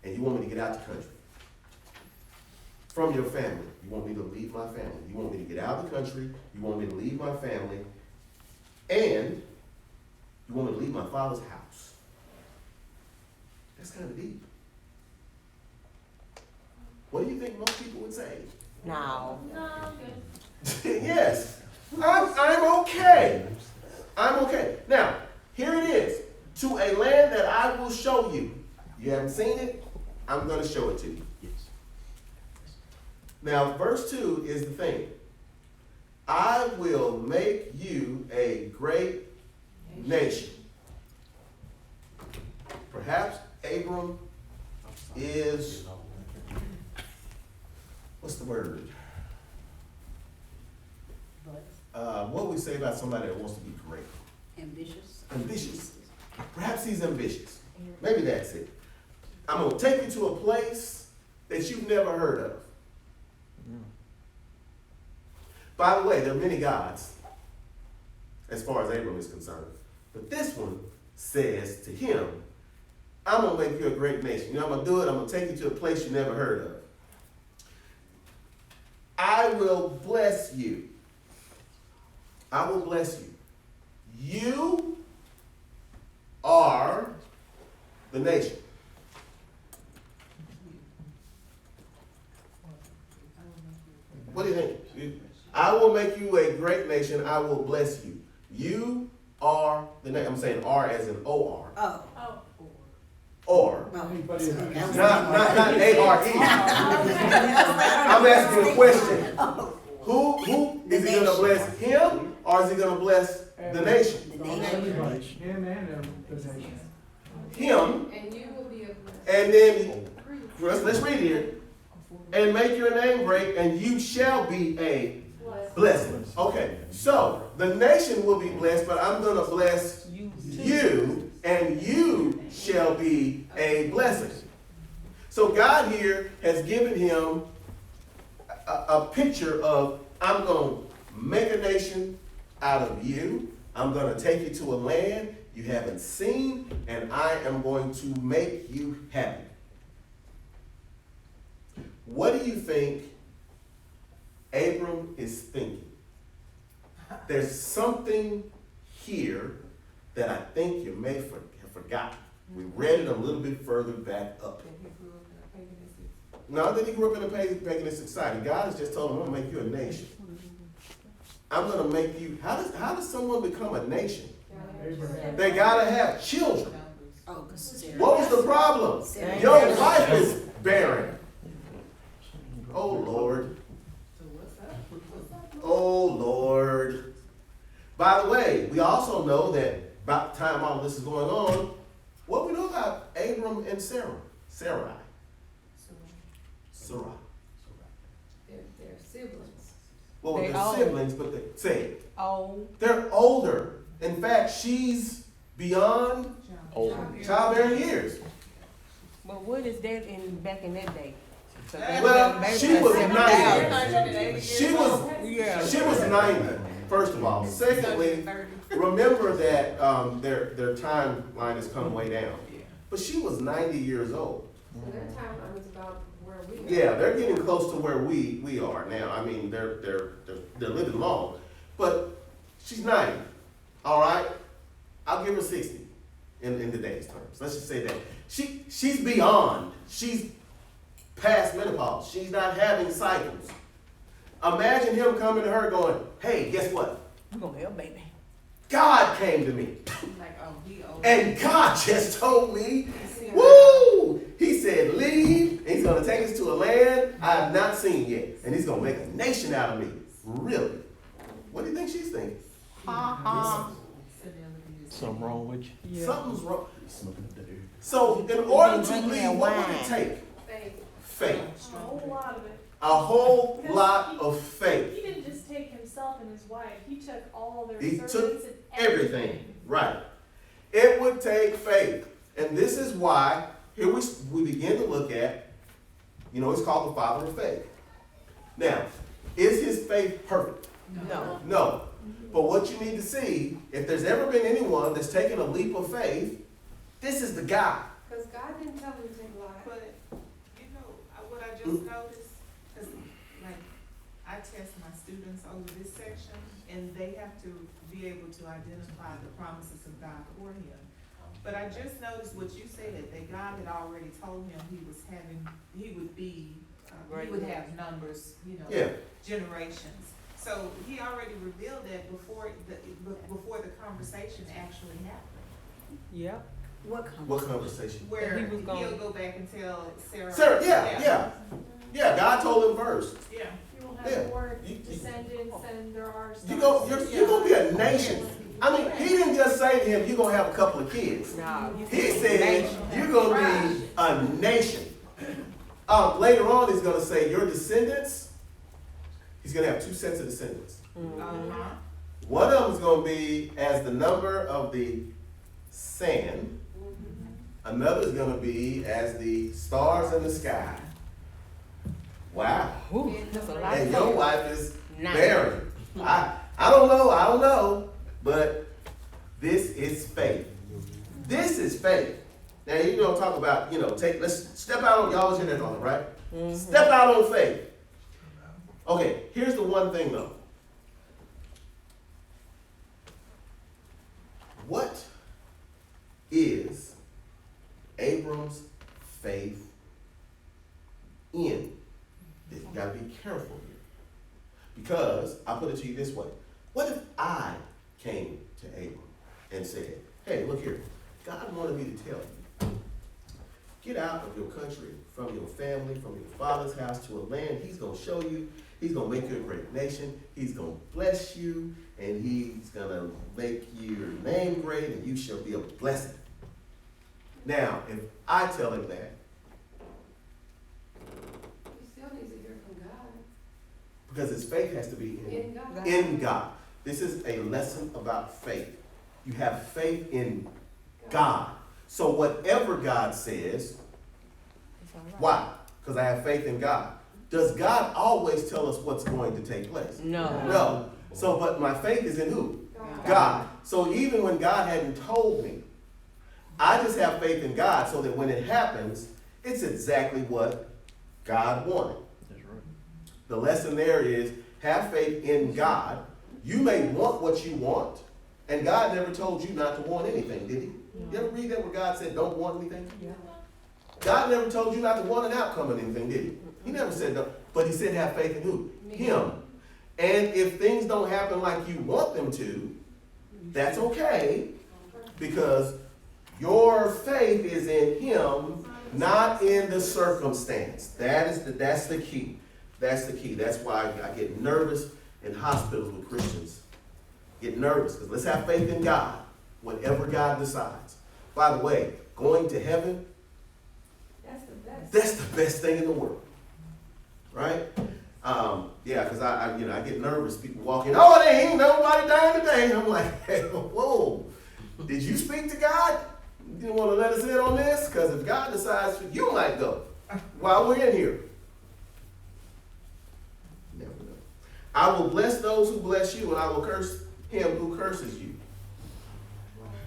And you want me to get out the country. From your family. You want me to leave my family. You want me to get out of the country. You want me to leave my family. And you want me to leave my father's house. That's kind of deep. What do you think most people would say? No. No, I'm good. Yes. I'm okay. I'm okay. Now, here it is. To a land that I will show you. You haven't seen it? I'm going to show it to you. Now, verse 2 is the thing. I will make you a great nation. Perhaps Abram is, what's the word? What do we say about somebody that wants to be great? Ambitious. Ambitious. Perhaps he's ambitious. Maybe that's it. I'm going to take you to a place that you've never heard of. By the way, there are many gods as far as Abram is concerned. But this one says to him, I'm going to make you a great nation. You know what I'm going to do it? I'm going to take you to a place you never heard of. I will bless you. I will bless you. You are the nation. What do you think? I will make you a great nation. I will bless you. You are the nation. I'm saying R as in O-R. Oh. Oh. Or. Well, Anybody else? Not A-R-E. I'm asking a question. Who is he going to bless him, or is he going to bless the nation? The nation. Everybody, him and the nation. Him, And you will be a blessing. and then, let's read here. And make your name great, and you shall be a blessing. Okay, so the nation will be blessed, but I'm going to bless you, and you shall be a blessing. So God here has given him a picture of, I'm going to make a nation out of you. I'm going to take you to a land you haven't seen, and I am going to make you happy. What do you think Abram is thinking? There's something here that I think you may have forgotten. We read it a little bit further back up. Not that he grew up in a paganistic society. God has just told him, I'm going to make you a nation. I'm going to make you, how does someone become a nation? Abraham. They got to have children. Oh, because Sarah. What was the problem? Sarah. Your wife is barren. Oh, Lord. Oh, Lord. By the way, we also know that about the time all this is going on, what we know about Abram and Sarah? Sarai. Sarai. They're siblings. Well, They they're old. siblings, but say it. Oh, They're older. In fact, she's beyond Old. childbearing years. but what is that back in that day? So Well, baby she was 7,000. She was 90, first of all. Secondly, remember that their timeline has come way down. But she was 90 years old. So their timeline is about where we are. Yeah, they're getting close to where we are now. I mean, they're living long. But she's 90, all right? I'll give her 60 in today's terms. Let's just say that. She's beyond. She's past menopause. She's not having cycles. Imagine him coming to her going, hey, guess what? You gonna help, baby? God came to me. Like, oh, he old. And God just told me, woo! He said, leave. And he's going to take us to a land I have not seen yet. And he's going to make a nation out of me. Really? What do you think she's thinking? Something wrong with you? Something's wrong. So in order to leave, what would it take? Faith. Faith. A whole lot of it. A whole lot of faith. He didn't just take himself and his wife, he took all their He servants took and everything. Right. It would take faith. And this is why, here we begin to look at, it's called the father of faith. Now, is his faith perfect? No. No. But what you need to see, if there's ever been anyone that's taken a leap of faith, this is the guy. Because God didn't tell him to take life. But, what I just noticed, cause like, I test my students over this section, and they have to be able to identify the promises of God for him. But I just noticed what you said, that God had already told him he would have numbers, Yeah. generations. So he already revealed that before the conversation actually happened. Yep. What conversation? Where He was gonna- he'll go back and tell Sarah. Sarah, yeah, God told him first. Yeah. You will have Yeah. more You- descendants and there are. You're gonna be a nation. I mean, he didn't just say to him, you're gonna have a couple of kids. No. He said, you're gonna be a nation. Later on, he's gonna say, your descendants, he's gonna have two sets of descendants. Uh-huh. One of them's gonna be as the number of the sand. Another's gonna be as the stars in the sky. Wow. Ooh, that's a lot And of your faith. wife is Nice. barren. I don't know, but this is faith. This is faith. Now, talk about, let's step out on, y'all was in there on it, right? Step out on faith. Okay, here's the one thing though. What is Abram's faith in? You gotta be careful here. Because, I'll put it to you this way. What if I came to Abram and said, hey, look here, God wanted me to tell you, get out of your country, from your family, from your father's house to a land he's gonna show you. He's gonna make you a great nation. He's gonna bless you, and he's gonna make your name great, and you shall be a blessing. Now, if I tell him that, He still needs to hear from God. because his faith has to be In God. in God. This is a lesson about faith. You have faith in God. So whatever God says, why? Because I have faith in God. Does God always tell us what's going to take place? No. No. So, but my faith is in who? God. So even when God hadn't told me, I just have faith in God so that when it happens, it's exactly what God wanted. That's right. The lesson there is have faith in God. You may want what you want, and God never told you not to want anything, did he? You ever read that where God said don't want anything? Yeah. God never told you not to want an outcome of anything, did he? He never said no, but he said have faith in who? Him. And if things don't happen like you want them to, that's okay, because your faith is in him, not in the circumstance. That's the key. That's the key. That's why I get nervous in hospitals with Christians. Get nervous, because let's have faith in God, whatever God decides. By the way, going to heaven, That's the That's the best thing in the world, right? Yeah, because I get nervous. People walk in, oh, there ain't nobody dying today. I'm like, hey, whoa, did you speak to God? You didn't want to let us in on this? Because if God decides, you might go while we're in here. Never know. I will bless those who bless you, and I will curse him who curses you.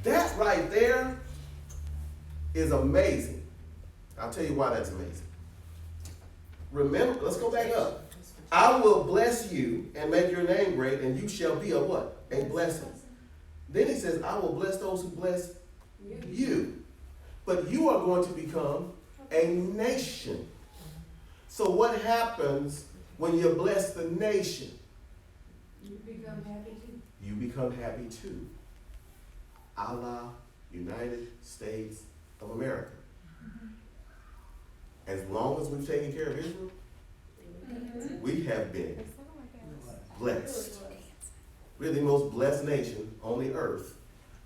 That right there is amazing. I'll tell you why that's amazing. Remember, let's go back up. I will bless you and make your name great, and you shall be a what? A blessing. Then he says, I will bless those who bless you. But you are going to become a nation. So what happens when you bless the nation? You become happy too. You become happy too. A la United States of America. As long as we've taken care of Israel, we have been blessed. We're the most blessed nation on the earth.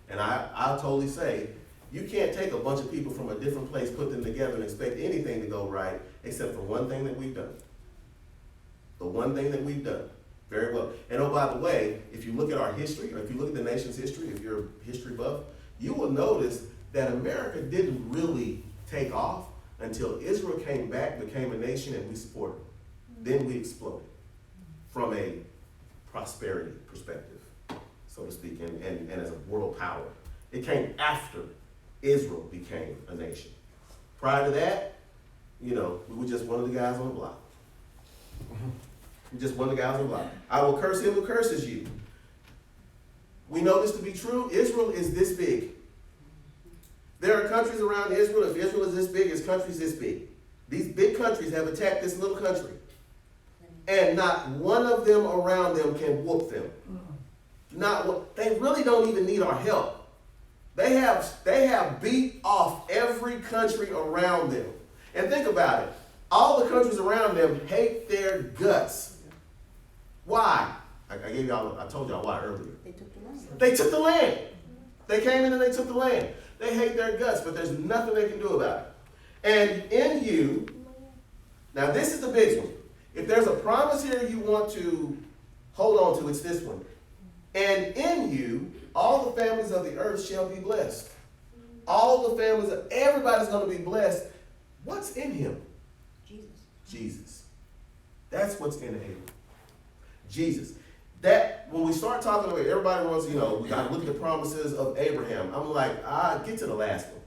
And I'll totally say, you can't take a bunch of people from a different place, put them together, and expect anything to go right, except for one thing that we've done. The one thing that we've done. Very well. And oh, by the way, if you look at our history, or if you look at the nation's history, if you're a history buff, you will notice that America didn't really take off until Israel came back, became a nation, and we supported them. Then we exploded from a prosperity perspective, so to speak, and as a world power. It came after Israel became a nation. Prior to that, we were just one of the guys on the block. We're just one of the guys on the block. I will curse him who curses you. We know this to be true. Israel is this big. There are countries around Israel. If Israel is this big, his country's this big. These big countries have attacked this little country. And not one of them around them can whoop them. They really don't even need our help. They have beat off every country around them. And think about it. All the countries around them hate their guts. Why? I told y'all why earlier. They took the land. They took the land. They came in and they took the land. They hate their guts, but there's nothing they can do about it. And in you, now this is the big one. If there's a promise here you want to hold on to, it's this one. And in you, all the families of the earth shall be blessed. All the families of everybody's going to be blessed. What's in him? Jesus. That's what's in Abram. Jesus. That when we start talking about everybody wants, we got to look at the promises of Abraham. I'm like, get to the last one.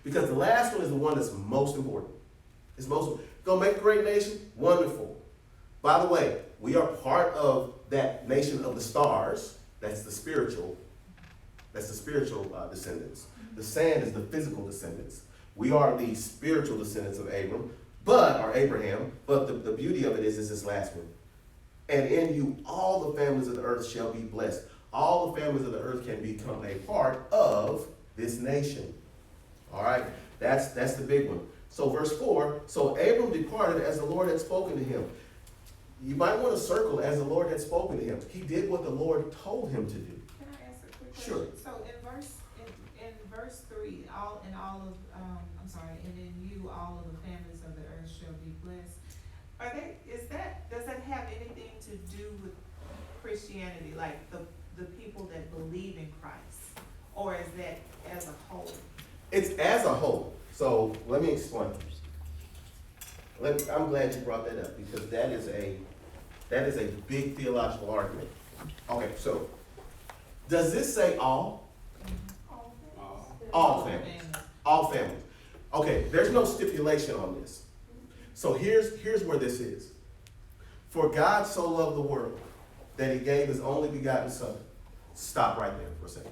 Because the last one is the one that's most important. It's most gonna make a great nation, wonderful. By the way, we are part of that nation of the stars. That's the spiritual descendants. The sand is the physical descendants. We are the spiritual descendants of Abraham, but the beauty of it is this last one. And in you, all the families of the earth shall be blessed. All the families of the earth can become a part of this nation. All right, that's the big one. So verse 4, so Abram departed as the Lord had spoken to him. You might want to circle as the Lord had spoken to him. He did what the Lord told him to do. Can I ask a quick question? Sure. So in verse 3, and in you all of the families of the earth shall be blessed. Does that have anything to do with Christianity, like the people that believe in Christ? Or is that as a whole? It's as a whole. So let me explain. I'm glad you brought that up because that is a big theological argument. Okay, so does this say all? All families. All families. Okay, there's no stipulation on this. So here's where this is. For God so loved the world that he gave his only begotten son. Stop right there for a second.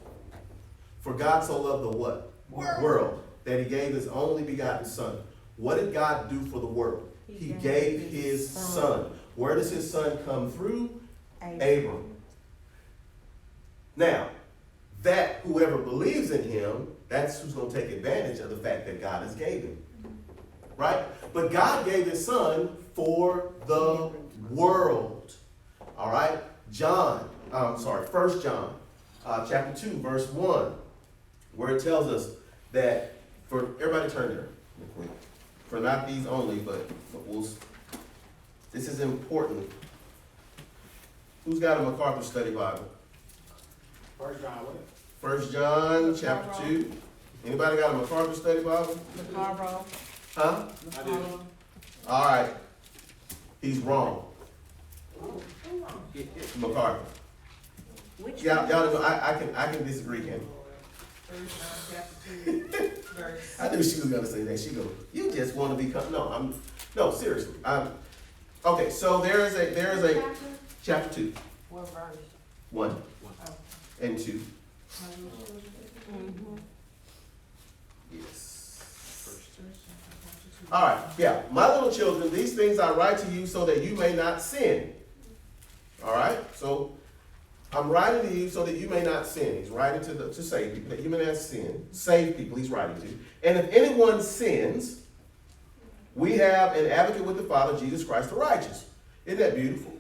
For God so loved the what? World. That he gave his only begotten son. What did God do for the world? He gave his son. Where does his son come through? Abram. Now, that whoever believes in him, that's who's going to take advantage of the fact that God has gave him. Right? But God gave his son for the world. All right? 1 John chapter 2, verse 1, where it tells us that, everybody turn there. for not these only, but this is important. Who's got a MacArthur Study Bible? First John chapter 2. Anybody got a MacArthur Study Bible? MacArthur. Huh? I do. All right. He's wrong. MacArthur. Which Y'all one? know, I can disagree, can First John chapter 2, verse. I knew she was gonna say that. She go, you just want to be, no, seriously. Okay, so there is a chapter 2, What verse? 1 and 2. Mm-hmm. Yes. First John chapter 2. All right, yeah. My little children, these things I write to you so that you may not sin. All right, so I'm writing to you so that you may not sin. He's writing to save people, that you may not sin. Save people, he's writing to. And if anyone sins, we have an advocate with the Father, Jesus Christ the righteous. Isn't that beautiful?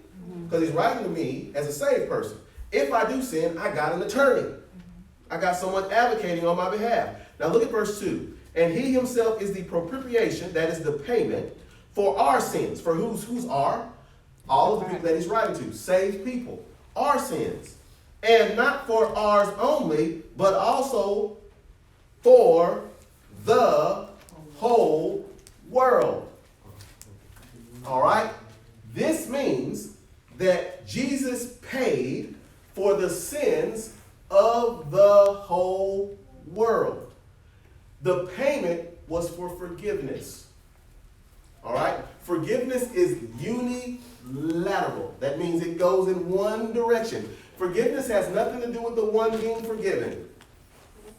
Because he's writing to me as a saved person. If I do sin, I got an attorney. I got someone advocating on my behalf. Now look at verse 2. And he himself is the propitiation, that is the payment, for our sins. For whose are? All of the people that he's writing to. Saved people. Our sins. And not for ours only, but also for the whole world. All right? This means that Jesus paid for the sins of the whole world. The payment was for forgiveness. All right? Forgiveness is unilateral. That means it goes in one direction. Forgiveness has nothing to do with the one being forgiven.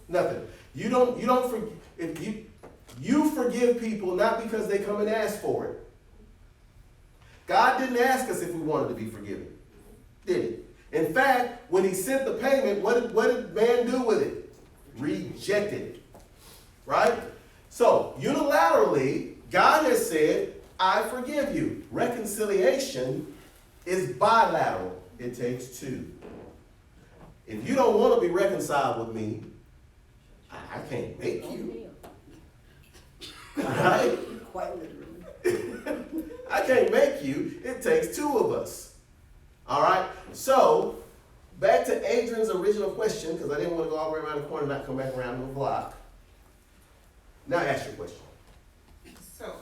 Nothing. You forgive people not because they come and ask for it. God didn't ask us if we wanted to be forgiven, did he? In fact, when he sent the payment, what did man do with it? Rejected it. Right? So, unilaterally, God has said, I forgive you. Reconciliation is bilateral. It takes two. If you don't want to be reconciled with me, I can't make you. All right? Quite literally. I can't make you. It takes two of us. All right? So, back to Adrian's original question, because I didn't want to go all the way around the corner and not come back around the block. Now ask your question. So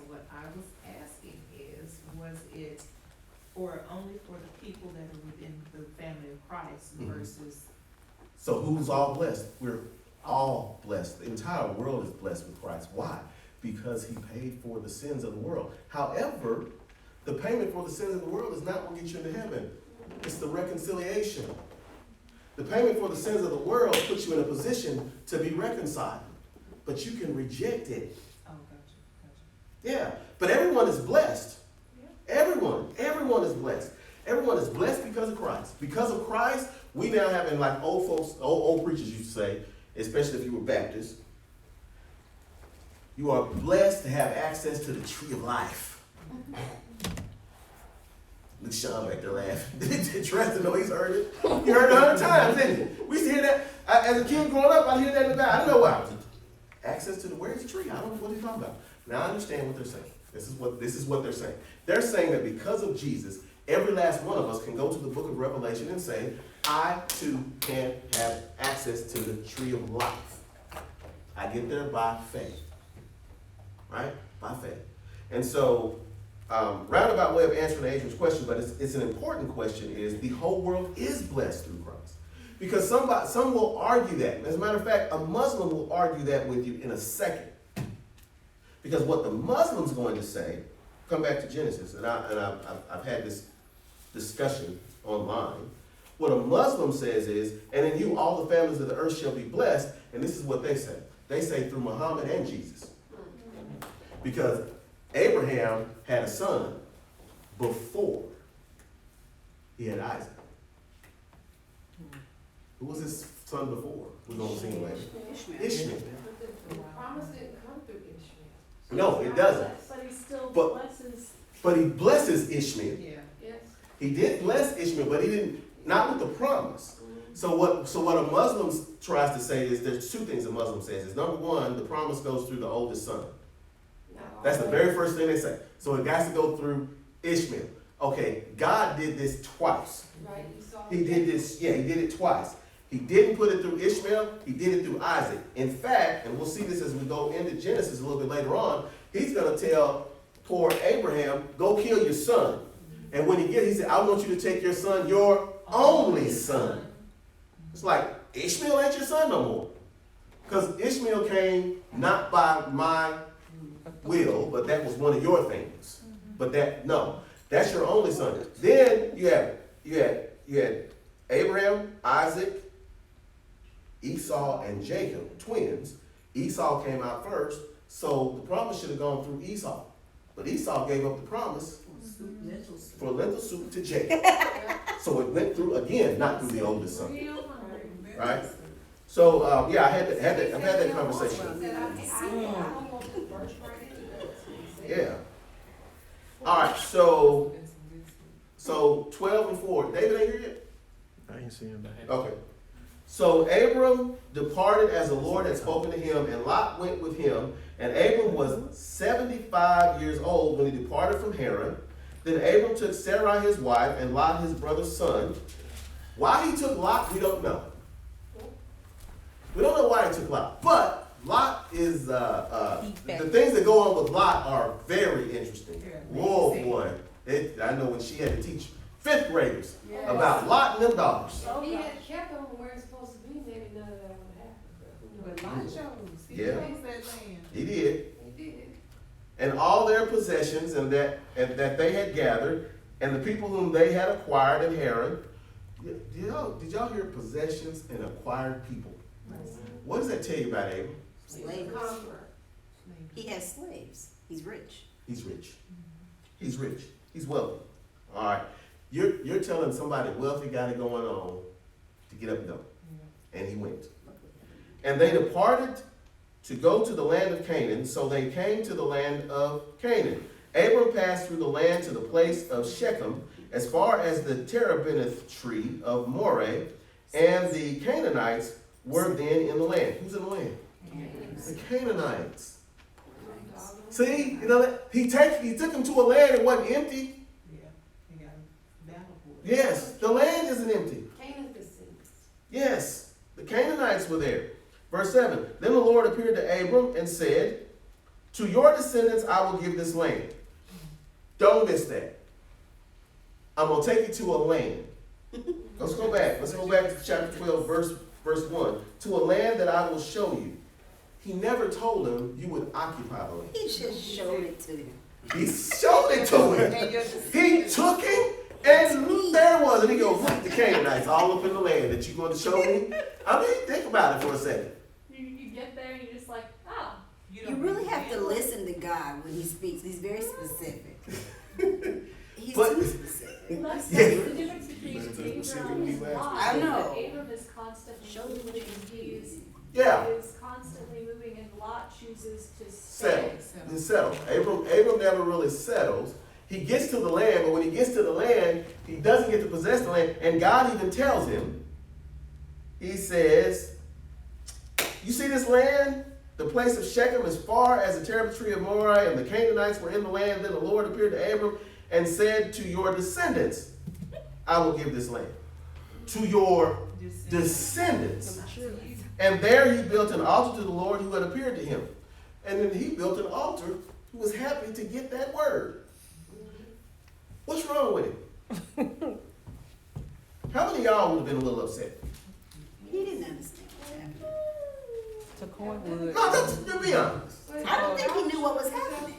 what I was asking is, was it only for the people that are within the family of Christ versus? So who's all blessed? We're all blessed. The entire world is blessed with Christ. Why? Because he paid for the sins of the world. However, the payment for the sins of the world is not what gets you into heaven. It's the reconciliation. The payment for the sins of the world puts you in a position to be reconciled. But you can reject it. Oh, gotcha. Yeah, but everyone is blessed. Everyone is blessed. Everyone is blessed because of Christ. Because of Christ, we now have, and like old preachers used to say, especially if you were Baptist, you are blessed to have access to the tree of life. Look, Sean back there laughing. Tristan know he's heard it. You heard it 100 times, didn't you? We used to hear that. As a kid growing up, I hear that in the back. I don't know why. Access to where's the tree? I don't know what he's talking about. Now I understand what they're saying. This is what they're saying. They're saying that because of Jesus, every last one of us can go to the book of Revelation and say, I too can have access to the tree of life. I get there by faith. Right? By faith. And so, roundabout way of answering Adrian's question, but it's an important question, is the whole world is blessed through Christ. Because some will argue that. As a matter of fact, a Muslim will argue that with you in a second. Because what the Muslim's going to say, come back to Genesis, and I've had this discussion online. What a Muslim says is, and in you all the families of the earth shall be blessed, and this is what they say. They say through Muhammad and Jesus. Because Abraham had a son before he had Isaac. Who was his son before? We're going to see him later. Ishmael. But the promise didn't come through Ishmael. No, it doesn't. But he still But- blesses. But he blesses Ishmael. Yeah. Yes. He did bless Ishmael, but he didn't, not with the promise. So what a Muslim tries to say is there's two things a Muslim says. Is number one, the promise goes through the oldest son. That's the very first thing they say. So it has to go through Ishmael. Okay, God did this twice. Right, you saw. He did this, he did it twice. He didn't put it through Ishmael, he did it through Isaac. In fact, and we'll see this as we go into Genesis a little bit later on, he's gonna tell poor Abraham, go kill your son. And when he said, I want you to take your son, your only son. It's like, Ishmael ain't your son no more. Because Ishmael came not by my will, but that was one of your things. But that's your only son. Then you had Abraham, Isaac, Esau, and Jacob, twins. Esau came out first, so the promise should have gone through Esau. But Esau gave up the promise for lentil soup to Jacob. So it went through again, not through the oldest son. Right? So I've had that conversation. Yeah. All right, so 12 and 4. David ain't here yet? I ain't seen him. Okay. So Abram departed as the Lord had spoken to him, and Lot went with him. And Abram was 75 years old when he departed from Haran. Then Abram took Sarai his wife and Lot his brother's son. Why he took Lot, we don't know. We don't know why he took Lot. But Lot is, the things that go on with Lot are very interesting. Whoa, boy. I know when she had to teach 5th graders about Lot and them daughters. If he had kept them where it's supposed to be, maybe none of that would have happened. But Lot chose. He Yeah. chose that land. He did. He did. And all their possessions and that they had gathered, and the people whom they had acquired in Haran. Did y'all hear possessions and acquired people? What does that tell you about Abram? Slaves. He has slaves. He's rich. He's rich. He's rich. He's wealthy. All right. You're telling somebody wealthy got it going on to get up and go. And he went. And they departed to go to the land of Canaan, so they came to the land of Canaan. Abram passed through the land to the place of Shechem, as far as the terebinth tree of Moreh, and the Canaanites were then in the land. Who's in the land? The Canaanites. See, he took them to a land that wasn't empty. Yeah, he got a battle for it. Yes, the land isn't empty. Canaan descendants. Yes, the Canaanites were there. Verse 7, then the Lord appeared to Abram and said, to your descendants I will give this land. Don't miss that. I'm going to take you to a land. Let's go back. Let's go back to chapter 12, verse 1. To a land that I will show you. He never told him you would occupy the land. He just showed it to him. He showed it to him. He took him, and there it was. And he goes, look, the Canaanites all up in the land that you're going to show me. I mean, think about it for a second. You get there and you're just like, ah. You really have to listen to God when he speaks. He's very specific. He's But- too specific. That's Yeah. the difference between Abraham and Lot. I know. Abram is constantly moving. He is constantly moving, and Lot chooses to stay. Settle. Abram never really settles. He gets to the land, but when he gets to the land, he doesn't get to possess the land. And God even tells him, he says, you see this land? The place of Shechem as far as the terebinth tree of Moreh, and the Canaanites were in the land. Then the Lord appeared to Abram and said, to your descendants, I will give this land. To your descendants. And there he built an altar to the Lord who had appeared to him. And then he built an altar who was happy to get that word. What's wrong with him? How many of y'all would have been a little upset? He didn't understand what happened. No, just be honest. I don't think he knew what was happening.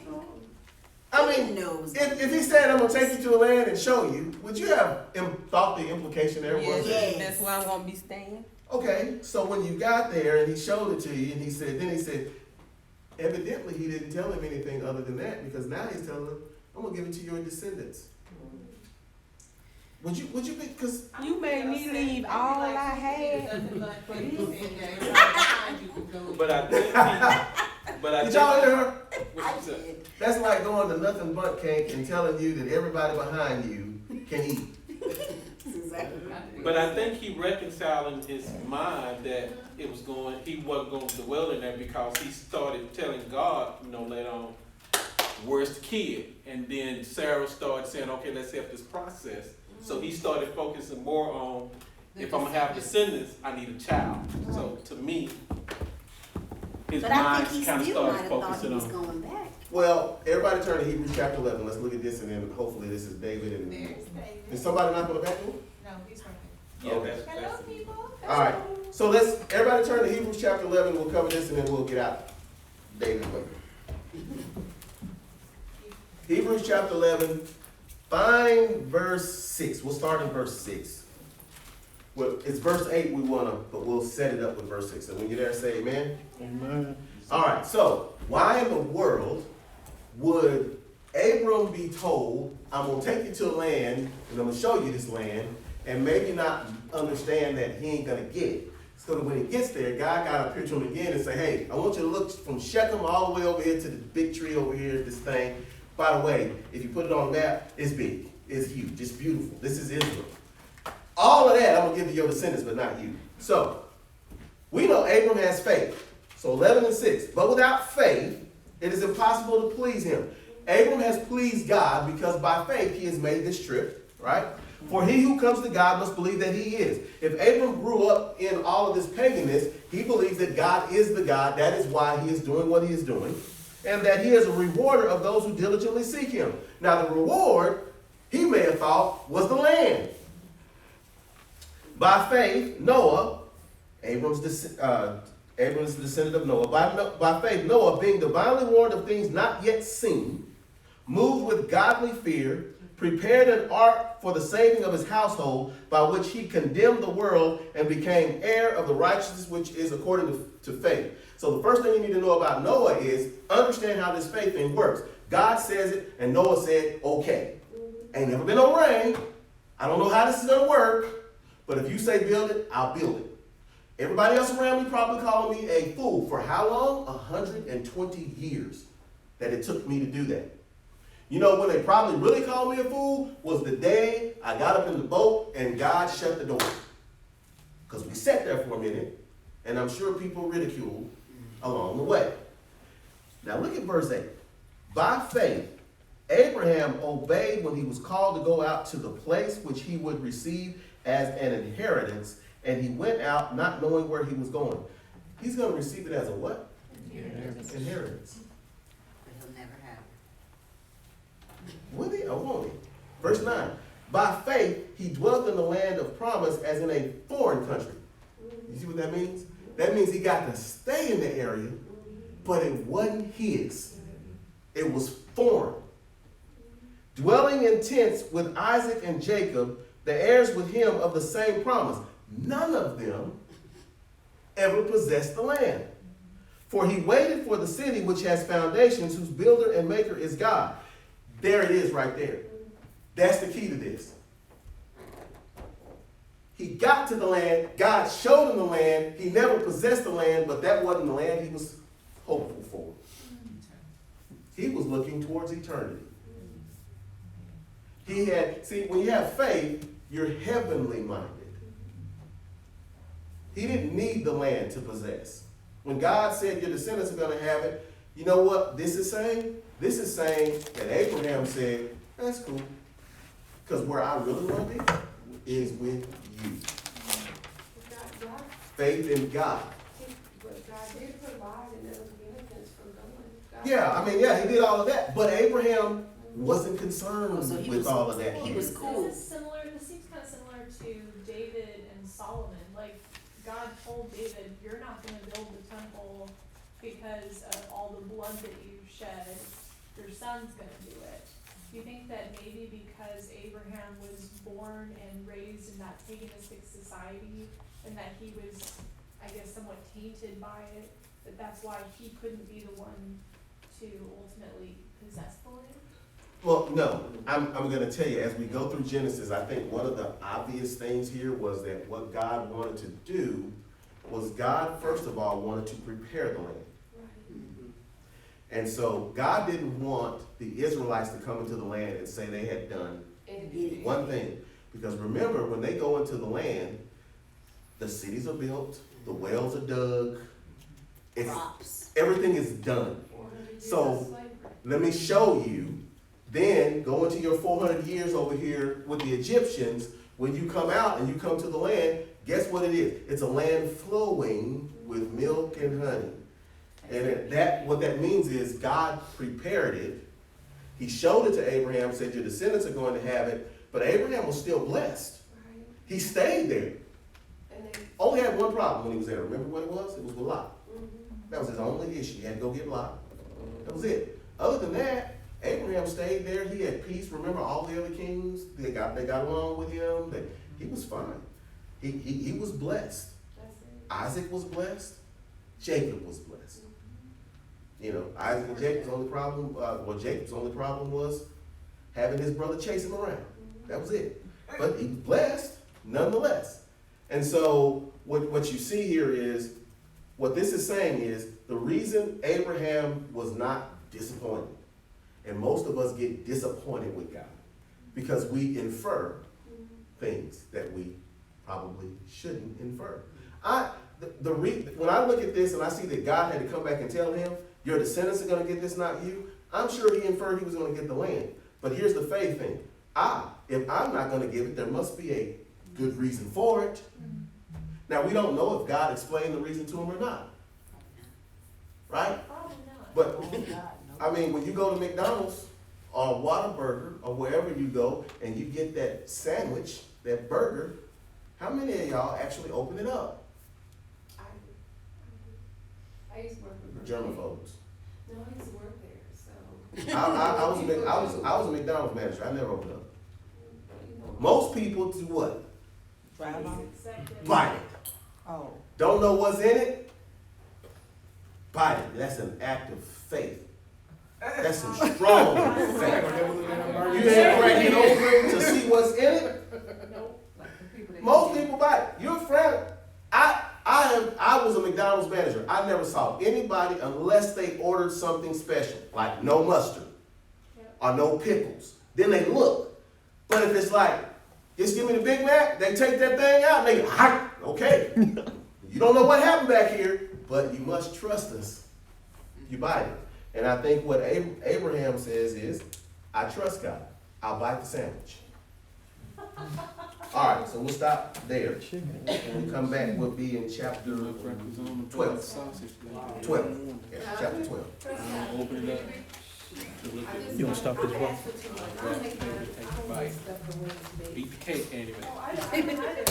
I He mean, didn't know it was if he said, I'm going to take you to a land and show you, would you have thought the implication there was? Yes. That's where I'm gonna be staying. Okay, so when you got there and he showed it to you, and then he said, evidently he didn't tell him anything other than that, because now he's telling him, I'm gonna give it to your descendants. Would you be, because You made me leave all I had. But I think did y'all hear her? I did. That's like going to nothing but cake and telling you that everybody behind you can eat. That's exactly right. But I think he reconciled in his mind that it was going, he wasn't going to dwell in there because he started telling God, later on, where's the kid? And then Sarah started saying, okay, let's help this process. So he started focusing more on, if I'm gonna have descendants, I need a child. So to me, his But I mind think he kind of still might started have thought he focusing was on. going back. Well, everybody turn to Hebrews chapter 11. Let's look at this, and then hopefully this is David. And There's David. is somebody not going to back me? No, he's right Yeah, Okay. that's, there. Hello, people. All right. So let's everybody turn to Hebrews chapter 11. We'll cover this, and then we'll get out David later. Hebrews chapter 11. Find verse 6. We'll start in verse 6. Well, it's verse 8 we want to, but we'll set it up with verse 6. So when you're there, say amen. Amen. All right, so why in the world would Abram be told, I'm going to take you to a land, and I'm going to show you this land, and maybe not understand that he ain't going to get it? So that when he gets there, God got to appear to him again and say, hey, I want you to look from Shechem all the way over here to the big tree over here, this thing. By the way, if you put it on the map, it's big, it's huge, it's beautiful. This is Israel. All of that I'm going to give to your descendants, but not you. So, we know Abram has faith. So 11 and 6. But without faith, it is impossible to please him. Abram has pleased God because by faith he has made this trip, right? For he who comes to God must believe that he is. If Abram grew up in all of this paganness, he believes that God is the God. That is why he is doing what he is doing. And that he is a rewarder of those who diligently seek him. Now the reward, he may have thought, was the land. By faith, Noah, Abram's descendant of Noah, by faith, Noah, being divinely warned of things not yet seen, moved with godly fear, prepared an ark for the saving of his household, by which he condemned the world and became heir of the righteousness which is according to faith. So the first thing you need to know about Noah is understand how this faith thing works. God says it, and Noah said, okay. Ain't never been no rain. I don't know how this is going to work. But if you say build it, I'll build it. Everybody else around me probably calling me a fool. For how long? 120 years that it took me to do that. You know when they probably really called me a fool was the day I got up in the boat and God shut the door. Because we sat there for a minute, and I'm sure people ridiculed along the way. Now look at verse 8. By faith, Abraham obeyed when he was called to go out to the place which he would receive as an inheritance, and he went out not knowing where he was going. He's going to receive it as a what? Inheritance. But he'll never have it. Will he or won't he? Verse 9. By faith, he dwelt in the land of promise as in a foreign country. You see what that means? That means he got to stay in the area, but it wasn't his. It was foreign. Dwelling in tents with Isaac and Jacob, the heirs with him of the same promise. None of them ever possessed the land. For he waited for the city which has foundations, whose builder and maker is God. There it is right there. That's the key to this. He got to the land. God showed him the land. He never possessed the land, but that wasn't the land he was hopeful for. He was looking towards eternity. When you have faith, you're heavenly minded. He didn't need the land to possess. When God said your descendants are going to have it, you know what this is saying? This is saying that Abraham said, that's cool. Because where I really want to be is with you. God, Faith in God. but God did provide and there was benefits from going. God- He did all of that. But Abraham wasn't concerned Oh, so he with was- all of that. he was cool. This seems kind of similar to David and Solomon. Like, God told David, you're not gonna build the temple because of all the blood that you shed. Your son's gonna do it. Do you think that maybe because Abraham was born and raised in that paganistic society and that he was, I guess, somewhat tainted by it, that's why he couldn't be the one to ultimately possess the land? Well, no, I'm going to tell you, as we go through Genesis, I think one of the obvious things here was that what God wanted to do was God, first of all, wanted to prepare the land. And so God didn't want the Israelites to come into the land and say they had done one thing. Because remember, when they go into the land, the cities are built, the wells are dug, Crops. everything is done. 400 years So, of slavery. let me show you, then go into your 400 years over here with the Egyptians. When you come out and you come to the land, guess what it is? It's a land flowing with milk and honey. And what that means is God prepared it. He showed it to Abraham, said your descendants are going to have it, but Abraham was still blessed. Right. He stayed there. And they, Only had one problem when he was there. Remember what it was? It was with Lot. mhm. That was his only issue. He had to go get Lot. That was it. Other than that, Abraham stayed there. He had peace. Remember all the other kings? They got along with him. He was fine. He was blessed. That's it. Isaac was blessed. Jacob was blessed. You know, Isaac and Jacob's only problem, Jacob's only problem was having his brother chase him around. That was it. But he was blessed nonetheless. And so what you see here is, what this is saying is, the reason Abraham was not disappointed, and most of us get disappointed with God, because we infer things that we probably shouldn't infer. When I look at this and I see that God had to come back and tell him, your descendants are going to get this, not you, I'm sure he inferred he was going to get the land. But here's the faith thing. If I'm not going to give it, there must be a good reason for it. Now, we don't know if God explained the reason to him or not. Right? Probably not. But, Oh, God, no. I mean, when you go to McDonald's or Whataburger or wherever you go and you get that sandwich, that burger, how many of y'all actually open it up? I used to work with Germaphobes. No, I used to work there, so. I was a McDonald's manager. I never opened up. Most people do what? Drive on? Bite it. Oh. Don't know what's in it? Bite it. That's an act of faith. That's some strong faith. You ain't cracking open to see what's in it? Most people bite it. You're a friend. I was a McDonald's manager. I never saw anybody unless they ordered something special, like no mustard or no pickles. Then they look. But if it's like, just give me the Big Mac, they take that thing out and they go, hi, okay. You don't know what happened back here, but you must trust us. You bite it. And I think what Abraham says is, I trust God. I'll bite the sandwich. All right, so we'll stop there. When we come back, we'll be in chapter 12. 12. Yeah, chapter 12. Open it up. You gonna stop this one? Eat the cake anyway. Oh, I didn't.